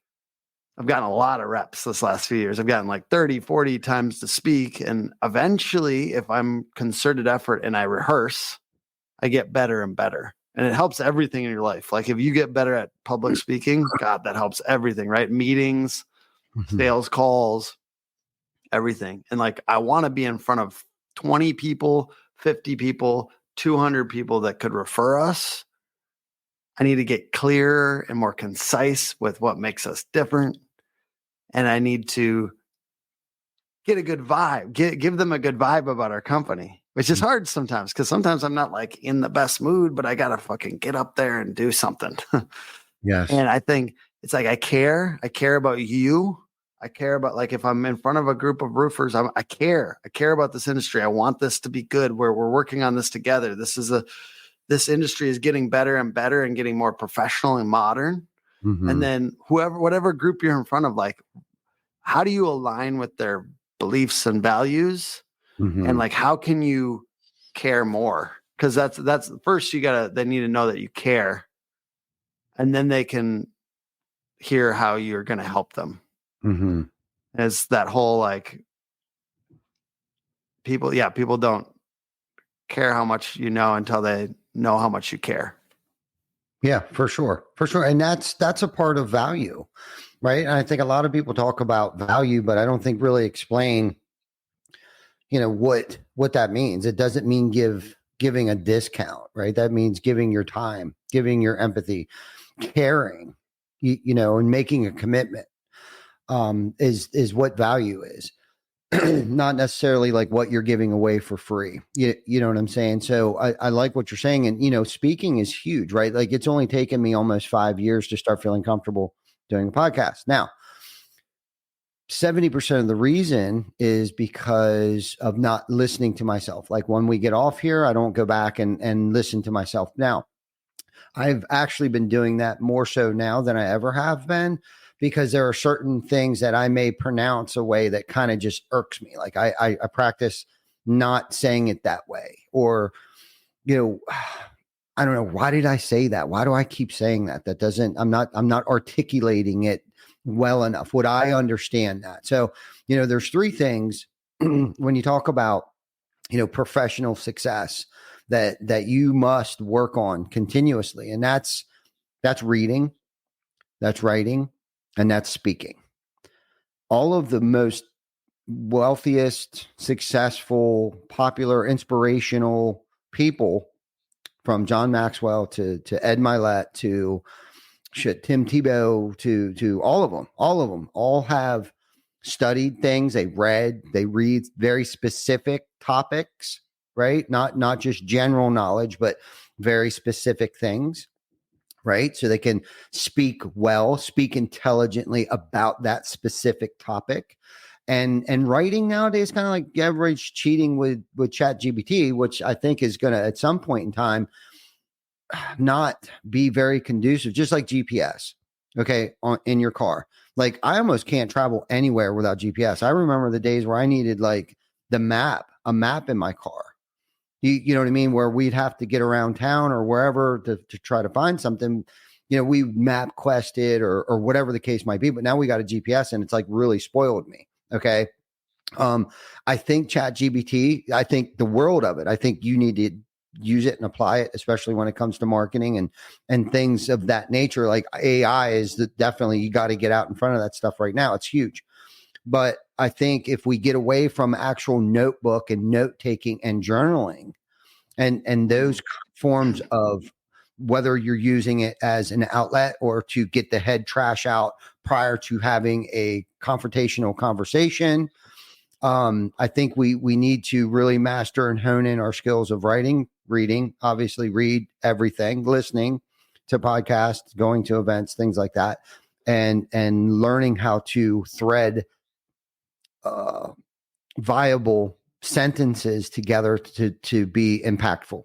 I've gotten a lot of reps this last few years. I've gotten like 30, 40 times to speak. And eventually, if I'm concerted effort and I rehearse, I get better and better. And it helps everything in your life. Like if you get better at public speaking, God, that helps everything, right? Meetings, sales calls, everything. And like, I want to be in front of 20 people, 50 people, 200 people that could refer us. I need to get clearer and more concise with what makes us different. And I need to get a good vibe, give them a good vibe about our company, which is hard sometimes because sometimes I'm not like in the best mood, but I got to fucking get up there and do something. Yes. And I think it's like, I care about you. I care about like, if I'm in front of a group of roofers, I care about this industry. I want this to be good where we're working on this together. This industry is getting better and better and getting more professional and modern. Mm-hmm. And then whatever group you're in front of, like, how do you align with their beliefs and values? Mm-hmm. And like, how can you care more? Because that's first they need to know that you care, and then they can hear how you're going to help them. Mm-hmm. It's that whole like people don't care how much you know until they know how much you care. Yeah, for sure. And that's a part of value, right? And I think a lot of people talk about value, but I don't think really explain, what that means. It doesn't mean giving a discount, right? That means giving your time, giving your empathy, caring, and making a commitment, is what value is. Not necessarily like what you're giving away for free. You know what I'm saying? So I like what you're saying. And, speaking is huge, right? Like it's only taken me almost 5 years to start feeling comfortable doing a podcast. Now, 70% of the reason is because of not listening to myself. Like when we get off here, I don't go back and listen to myself. Now, I've actually been doing that more so now than I ever have been, because there are certain things that I may pronounce a way that kind of just irks me. Like I practice not saying it that way, or, I don't know. Why did I say that? Why do I keep saying that? That doesn't, I'm not articulating it well enough. Would I understand that? So, there's three things when you talk about, professional success that you must work on continuously. And that's reading, that's writing, and that's speaking. All of the most wealthiest, successful, popular, inspirational people, from John Maxwell to Ed Milet to Tim Tebow to all of them, all have studied things. They read very specific topics, right? Not just general knowledge, but very specific things, right? So they can speak intelligently about that specific topic. And writing nowadays, kind of like average cheating with ChatGPT, which I think is going to, at some point in time, not be very conducive, just like GPS. Okay. In your car. Like I almost can't travel anywhere without GPS. I remember the days where I needed like a map in my car. You know what I mean? Where we'd have to get around town or wherever to try to find something. We map quested or whatever the case might be. But now we got a GPS and it's like really spoiled me. Okay. I think ChatGPT, I think the world of it. I think you need to use it and apply it, especially when it comes to marketing and things of that nature. Like AI is definitely, you got to get out in front of that stuff right now. It's huge. But I think if we get away from actual notebook and note taking and journaling and those forms of, whether you're using it as an outlet or to get the head trash out prior to having a confrontational conversation, I think we need to really master and hone in our skills of writing, reading, obviously read everything, listening to podcasts, going to events, things like that, and learning how to thread viable sentences together to be impactful.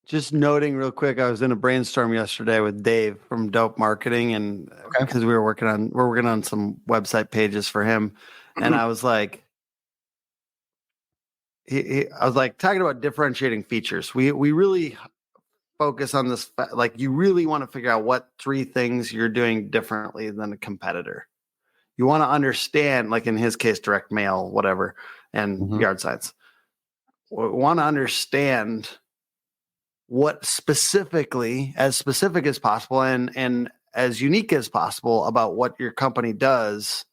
Just noting real quick, I was in a brainstorm yesterday with Dave from Dope Marketing, and because we're working on some website pages for him, and I was like, I was like talking about differentiating features. We really focus on this, like you really want to figure out what three things you're doing differently than a competitor. You want to understand, like in his case, direct mail, whatever, and yard signs. We want to understand what specifically, as specific as possible and as unique as possible about what your company does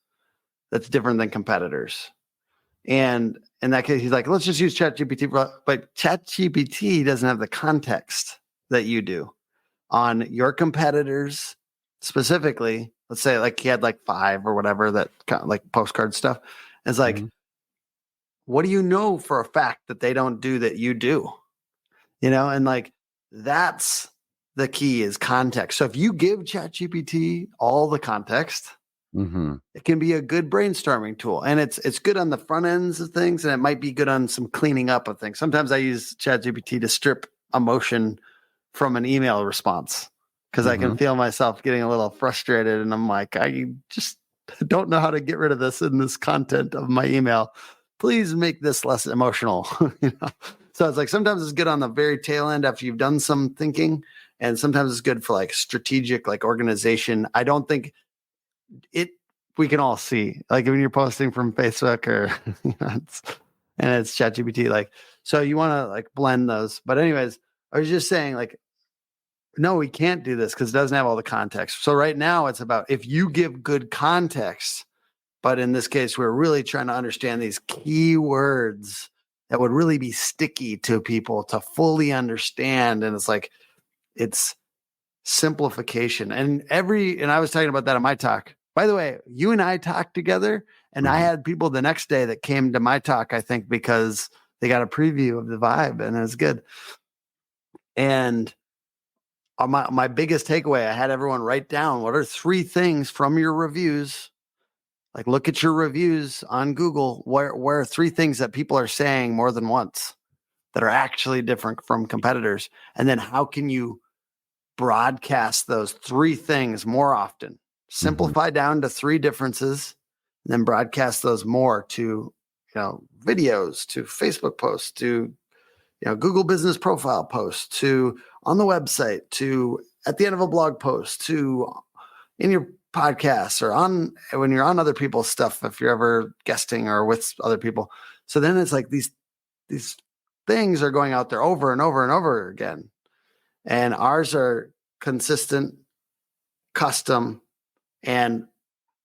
that's different than competitors. And in that case, he's like, let's just use ChatGPT, but ChatGPT doesn't have the context that you do on your competitors specifically. Let's say like he had like 5 or whatever, that kind of like postcard stuff. It's like, what do you know for a fact that they don't do that you do? And like, that's the key, is context. So if you give ChatGPT all the context, it can be a good brainstorming tool. And it's good on the front ends of things, and it might be good on some cleaning up of things. Sometimes I use ChatGPT to strip emotion from an email response, because I can feel myself getting a little frustrated, and I'm like, I just don't know how to get rid of this in this content of my email. Please make this less emotional. So it's like, sometimes it's good on the very tail end after you've done some thinking, and sometimes it's good for like strategic, like organization. I don't think we can all see, like when you're posting from Facebook or it's ChatGPT, like, so you want to like blend those. But anyways, I was just saying, like, no, we can't do this because it doesn't have all the context. So right now it's about, if you give good context, but in this case, we're really trying to understand these key words that would really be sticky to people to fully understand. And it's like, it's simplification. And I was talking about that in my talk. By the way, you and I talked together, and I had people the next day that came to my talk, I think, because they got a preview of the vibe, and it was good. And my biggest takeaway, I had everyone write down, what are 3 things from your reviews Like, look at your reviews on Google. Where are 3 things that people are saying more than once that are actually different from competitors? And then how can you broadcast those 3 things more often? Simplify down to 3 differences, and then broadcast those more to, videos, to Facebook posts, to, Google business profile posts, to on the website, to at the end of a blog post, to in your podcasts, or when you're on other people's stuff, if you're ever guesting or with other people. So then it's like these things are going out there over and over and over again. And ours are consistent, custom, and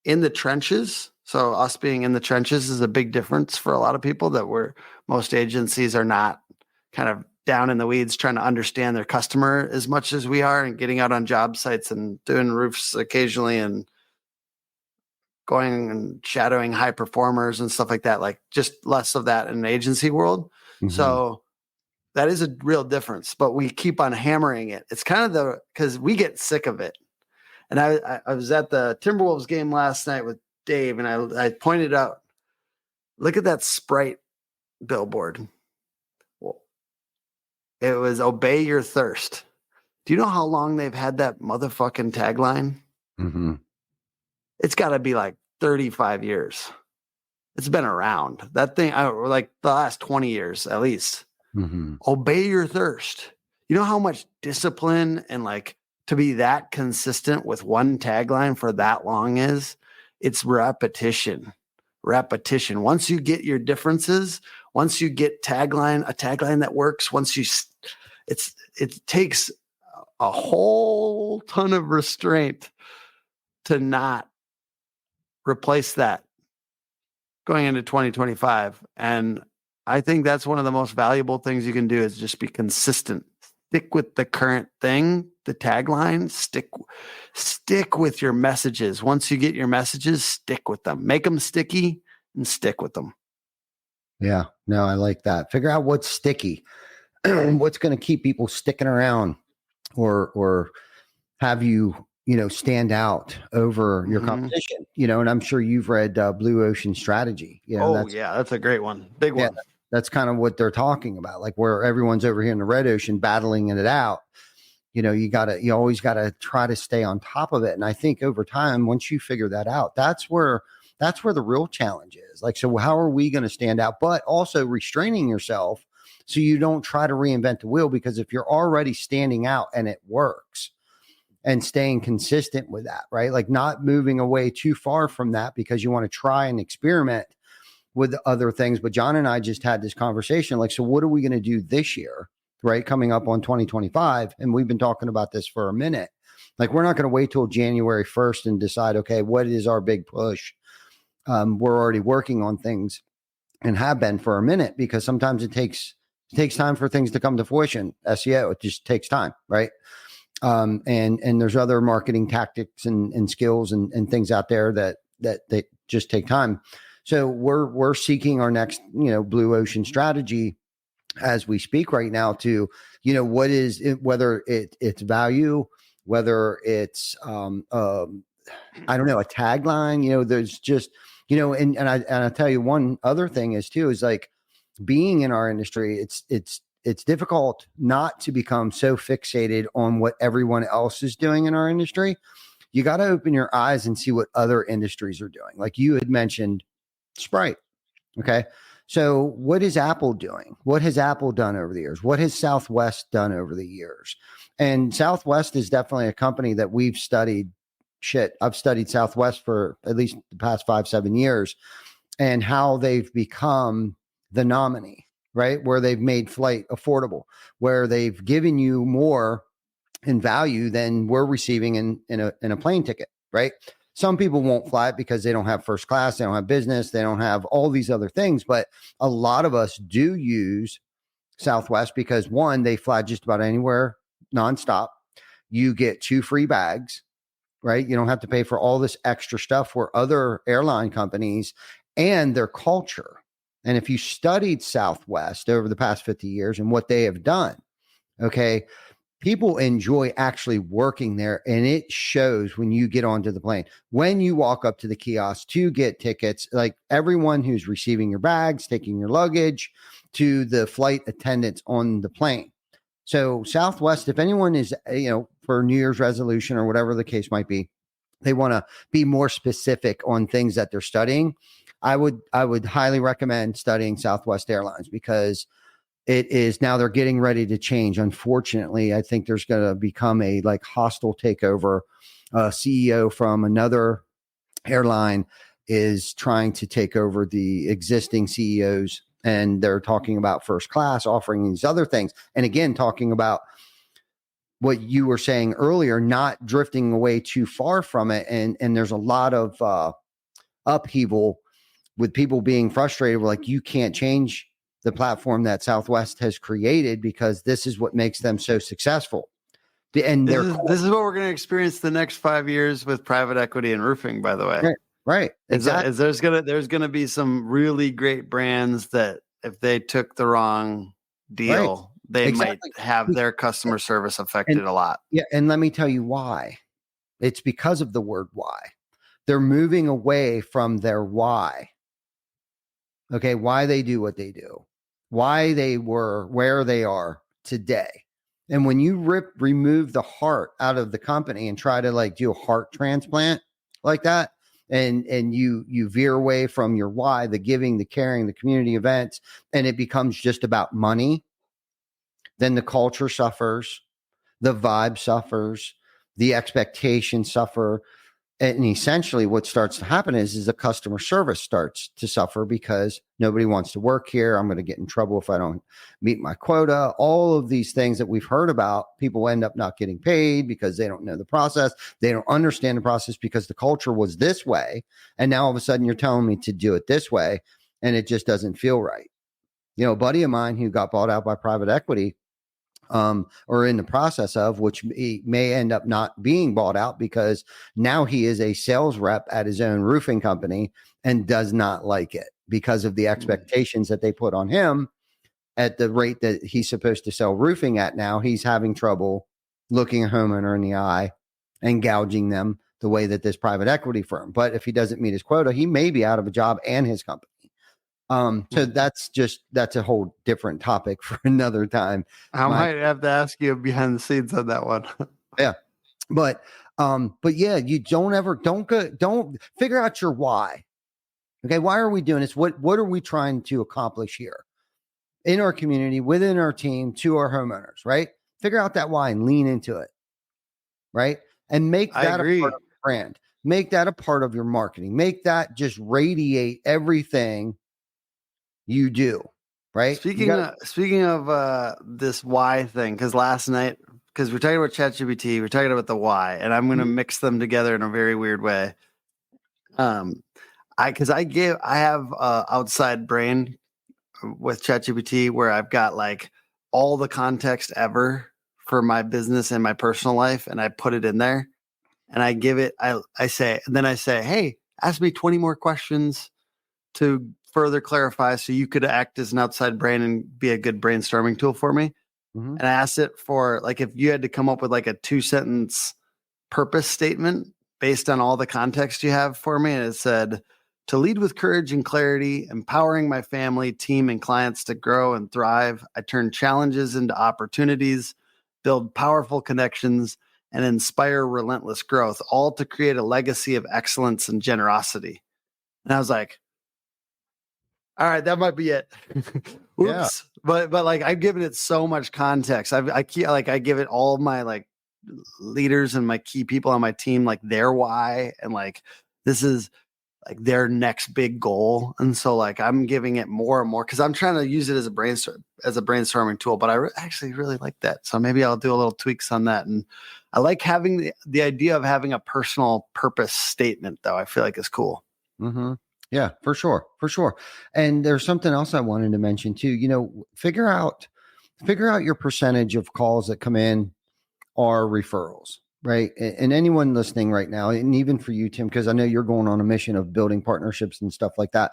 in the trenches. So us being in the trenches is a big difference for a lot of people, that most agencies are not kind of down in the weeds trying to understand their customer as much as we are, and getting out on job sites and doing roofs occasionally and going and shadowing high performers and stuff like that. Like, just less of that in the agency world. So that is a real difference, but we keep on hammering it. It's kind of because we get sick of it. And I was at the Timberwolves game last night with Dave, and I pointed out, look at that Sprite billboard. Well, it was "Obey Your Thirst." Do you know how long they've had that motherfucking tagline? It's got to be like 35 years. It's been around. That thing, like the last 20 years at least. Obey your thirst. You know how much discipline and like to be that consistent with one tagline for that long is? It's repetition. Once you get your differences, once you get a tagline that works, it takes a whole ton of restraint to not replace that going into 2025. And I think that's one of the most valuable things you can do, is just be consistent. Stick with the current thing, the tagline, stick with your messages. Once you get your messages, stick with them. Make them sticky and stick with them. Yeah, no, I like that. Figure out what's sticky, what's going to keep people sticking around, or have you, stand out over your competition, and I'm sure you've read Blue Ocean Strategy. That's a great one. Big one. That's kind of what they're talking about. Like, where everyone's over here in the red ocean battling it out, you always gotta try to stay on top of it. And I think over time, once you figure that out, that's where the real challenge is. Like, so how are we going to stand out, but also restraining yourself so you don't try to reinvent the wheel? Because if you're already standing out and it works, and staying consistent with that, right? Like, not moving away too far from that because you want to try and experiment with other things. But John and I just had this conversation, like, so what are we going to do this year, right? Coming up on 2025. And we've been talking about this for a minute. Like, we're not going to wait till January 1st and decide, okay, what is our big push? We're already working on things and have been for a minute, because sometimes it takes time for things to come to fruition. SEO, it just takes time, right? And there's other marketing tactics and skills and things out there that they just take time. So we're seeking our next, Blue Ocean strategy as we speak right now to, what is it, whether it's value, whether it's, I don't know, a tagline, there's just, and I tell you one other thing is like, being in our industry, it's difficult not to become so fixated on what everyone else is doing in our industry. You got to open your eyes and see what other industries are doing. Like you had mentioned Sprite. Okay. So what is Apple doing? What has Apple done over the years? What has Southwest done over the years? And Southwest is definitely a company that we've studied. I've studied Southwest for at least the past 5-7 years, and how they've become the nominee, right? Where they've made flight affordable, where they've given you more in value than we're receiving in a plane ticket, right? Some people won't fly it because they don't have first class, they don't have business, they don't have all these other things. But a lot of us do use Southwest because, one, they fly just about anywhere nonstop. You get 2 free bags, right? You don't have to pay for all this extra stuff where other airline companies, and their culture. And if you studied Southwest over the past 50 years and what they have done, okay, people enjoy actually working there, and it shows when you get onto the plane. When you walk up to the kiosk to get tickets, like everyone who's receiving your bags, taking your luggage, to the flight attendants on the plane. So Southwest, if anyone is, for New Year's resolution or whatever the case might be, they want to be more specific on things that they're studying. I would highly recommend studying Southwest Airlines, because it is now they're getting ready to change. Unfortunately, I think there's going to become a like hostile takeover. CEO from another airline is trying to take over the existing CEOs, and they're talking about first class, offering these other things. And again, talking about what you were saying earlier, not drifting away too far from it. And there's a lot of upheaval with people being frustrated. Like, you can't change the platform that Southwest has created because this is what makes them so successful. And this is what we're going to experience the next 5 years with private equity and roofing, by the way. Right. Exactly. There's going to be some really great brands that if they took the wrong deal, they might have their customer service affected a lot. Yeah. And let me tell you why. It's because of the word why. They're moving away from their why. Okay. Why they do what they do, why they were where they are today. And when you remove the heart out of the company and try to like do a heart transplant like that, and you veer away from your why, the giving, the caring, the community events, and it becomes just about money, then the culture suffers, the vibe suffers, the expectations suffer. And essentially what starts to happen is the customer service starts to suffer because nobody wants to work here. I'm going to get in trouble if I don't meet my quota. All of these things that we've heard about, people end up not getting paid because they don't know the process. They don't understand the process because the culture was this way. And now all of a sudden you're telling me to do it this way, and it just doesn't feel right. A buddy of mine who got bought out by private equity, or in the process of, which may end up not being bought out because now he is a sales rep at his own roofing company and does not like it because of the expectations that they put on him at the rate that he's supposed to sell roofing at. Now he's having trouble looking a homeowner in the eye and gouging them the way that this private equity firm. But if he doesn't meet his quota, he may be out of a job and his company. So that's a whole different topic for another time. I might have to ask you behind the scenes on that one. Yeah. But yeah, you don't figure out your why. Okay. Why are we doing this? What are we trying to accomplish here in our community, within our team, to our homeowners, right? Figure out that why and lean into it. Right. And make that a part of your brand. Make that a part of your marketing. Make that just radiate everything you do, right? Speaking of this why thing, because last night, because we're talking about ChatGPT, we're talking about the why, and I'm going to mix them together in a very weird way. I have outside brain with ChatGPT where I've got like all the context ever for my business and my personal life, and I put it in there, and I give it. I say, hey, ask me 20 more questions to further clarify so you could act as an outside brain and be a good brainstorming tool for me. Mm-hmm. And I asked it for like, if you had to come up with like a 2-sentence purpose statement based on all the context you have for me. And it said, to lead with courage and clarity, empowering my family, team, and clients to grow and thrive. I turn challenges into opportunities, build powerful connections, and inspire relentless growth, all to create a legacy of excellence and generosity. And I was like, all right, that might be it. Oops. Yeah. But like I've given it so much context. I give it all of my like leaders and my key people on my team, like their why, and like this is like their next big goal. And so like I'm giving it more and more because I'm trying to use it as a brainstorming tool. But I actually really like that. So maybe I'll do a little tweaks on that. And I like having the idea of having a personal purpose statement, though. I feel like it's cool. Mm-hmm. Yeah, for sure. And there's something else I wanted to mention too. Figure out your percentage of calls that come in are referrals, right? And anyone listening right now, and even for you, Tim, because I know you're going on a mission of building partnerships and stuff like that.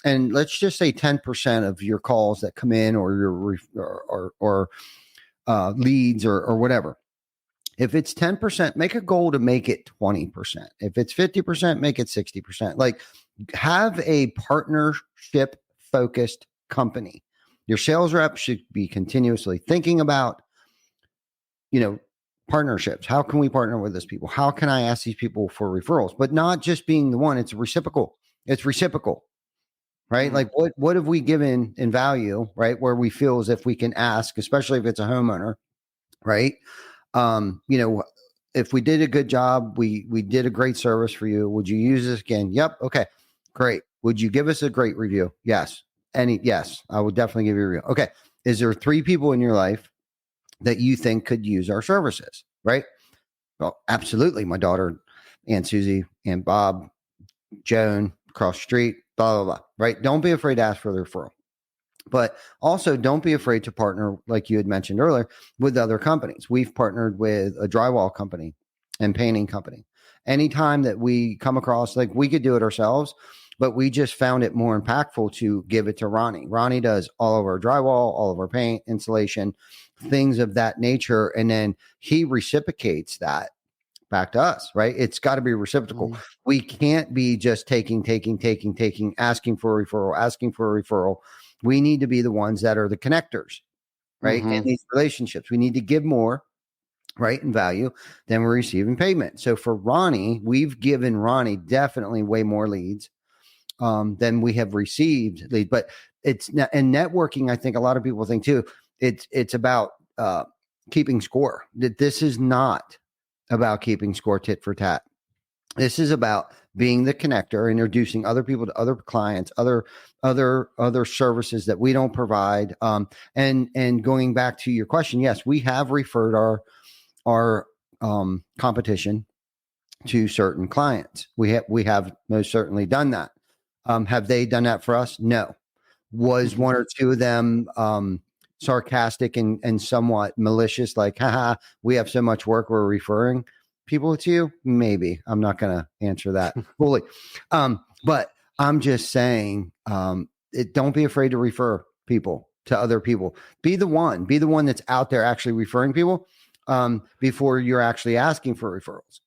And let's just say 10% of your calls that come in or your leads or whatever. If it's 10%, make a goal to make it 20%. If it's 50%, make it 60%. Like, have a partnership focused company. Your sales rep should be continuously thinking about, partnerships. How can we partner with these people? How can I ask these people for referrals? But not just being the one. It's reciprocal. Right? Like, what have we given in value, right? Where we feel as if we can ask, especially if it's a homeowner, right? If we did a good job, we did a great service for you. Would you use this again? Yep. Okay, great. Would you give us a great review? Yes. Yes, I would definitely give you a review. Okay. Is there 3 people in your life that you think could use our services? Right. Well, absolutely. My daughter, Aunt Susie, Aunt Bob, Joan, across the street, blah, blah, blah. Right. Don't be afraid to ask for the referral. But also don't be afraid to partner, like you had mentioned earlier, with other companies. We've partnered with a drywall company and painting company. Anytime that we come across, like, we could do it ourselves, but we just found it more impactful to give it to Ronnie. Ronnie does all of our drywall, all of our paint, insulation, things of that nature. And then he reciprocates that back to us, right? It's got to be reciprocal. We can't be just taking, asking for a referral. We need to be the ones that are the connectors, right? In these relationships, we need to give more, right, in value than we're receiving payment. So for Ronnie, we've given Ronnie definitely way more leads than we have received lead. But it's and networking. I think a lot of people think too. It's about keeping score. That this is not about keeping score tit for tat. This is about being the connector, introducing other people to other clients, other services that we don't provide. And going back to your question, yes, we have referred our competition to certain clients. We have most certainly done that. Have they done that for us? No. Was one or two of them sarcastic and somewhat malicious, like, haha, we have so much work, we're referring people to you? Maybe. I'm not going to answer that fully. But I'm just saying, don't be afraid to refer people to other people. Be the one that's out there actually referring people before you're actually asking for referrals.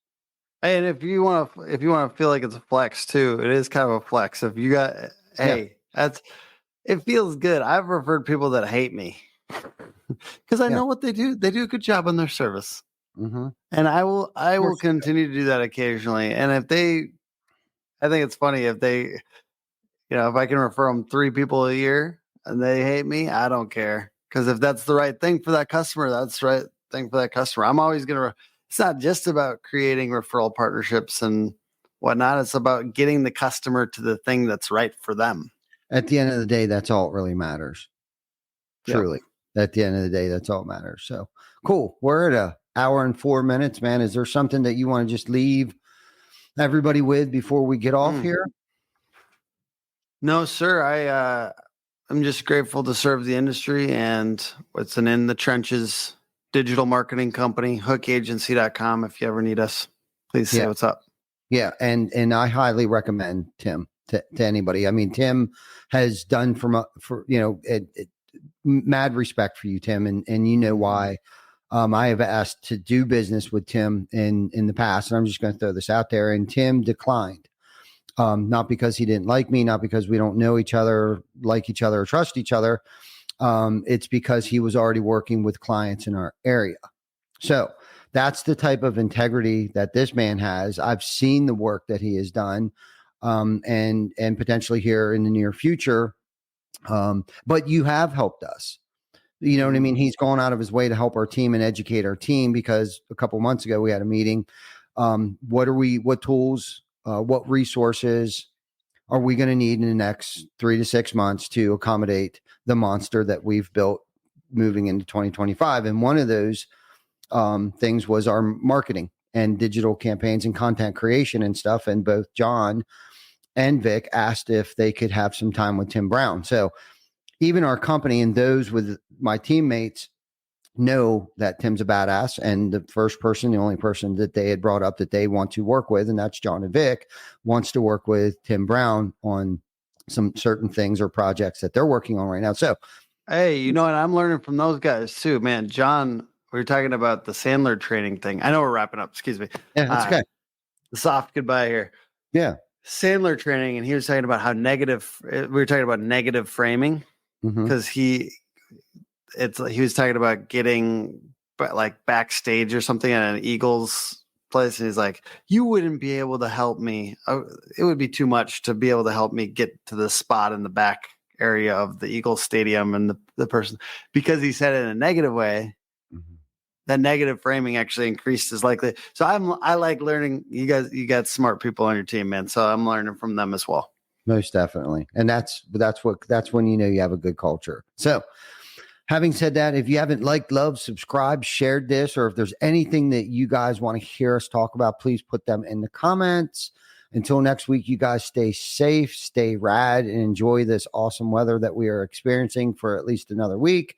And if you want to feel like it's a flex too, it is kind of a flex. If you got, it feels good. I've referred people that hate me because I know what they do. They do a good job on their service. And I will continue to do that occasionally. And I think it's funny if they, if I can refer them 3 people a year and they hate me, I don't care. Because if that's the right thing for that customer, that's the right thing for that customer. I'm always going to, it's not just about creating referral partnerships and whatnot. It's about getting the customer to the thing that's right for them. At the end of the day, that's all it really matters. Truly. At the end of the day, that's all it matters. So cool. We're at an hour and 4 minutes, man. Is there something that you want to just leave everybody with before we get off here? No, sir. I'm just grateful to serve the industry, and it's an in the trenches digital marketing company, hookagency.com. If you ever need us, please say what's up. Yeah. And I highly recommend Tim to anybody. I mean, Tim has done mad respect for you, Tim. And you know why. I have asked to do business with Tim in the past, and I'm just going to throw this out there. And Tim declined, not because he didn't like me, not because we don't know each other, like each other, or trust each other. It's because he was already working with clients in our area. So that's the type of integrity that this man has. I've seen the work that he has done, and potentially here in the near future. But you have helped us. You know what I mean? He's gone out of his way to help our team and educate our team, because a couple months ago we had a meeting. What tools, what resources are we going to need in the next 3 to 6 months to accommodate the monster that we've built moving into 2025? And one of those things was our marketing and digital campaigns and content creation and stuff. And both John and Vic asked if they could have some time with Tim Brown. So even our company and those with my teammates know that Tim's a badass, and the only person that they had brought up that they want to work with, and that's John and Vic, wants to work with Tim Brown on some certain things or projects that they're working on right now. So Hey, you know what? I'm learning from those guys too, man. John, we were talking about the Sandler training thing. I know we're wrapping up. Excuse me. Yeah, that's okay. The soft goodbye here. Yeah. Sandler training, and he was talking about how negative. We were talking about negative framing because he was talking about getting like backstage or something at an Eagles place, and he's like, "You wouldn't be able to help me. It would be too much to be able to help me get to the spot in the back area of the Eagles stadium." And the person, because he said it in a negative way, that negative framing actually increased his likelihood. So I like learning. You got smart people on your team, man. So I'm learning from them as well. Most definitely. And that's when you know you have a good culture. So having said that, if you haven't liked, loved, subscribed, shared this, or if there's anything that you guys want to hear us talk about, please put them in the comments. Until next week, you guys stay safe, stay rad, and enjoy this awesome weather that we are experiencing for at least another week.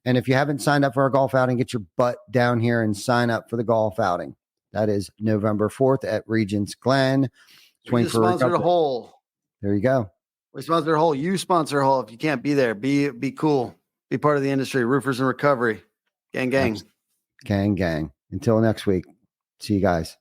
And if you haven't signed up for our golf outing, get your butt down here and sign up for the golf outing. That is November 4th at Regents Glen. We sponsor a hole. There you go. We sponsor a hole. You sponsor a hole. If you can't be there, be cool. Be part of the industry. Roofers in recovery. Gang, gang. Gang, gang. Until next week. See you guys.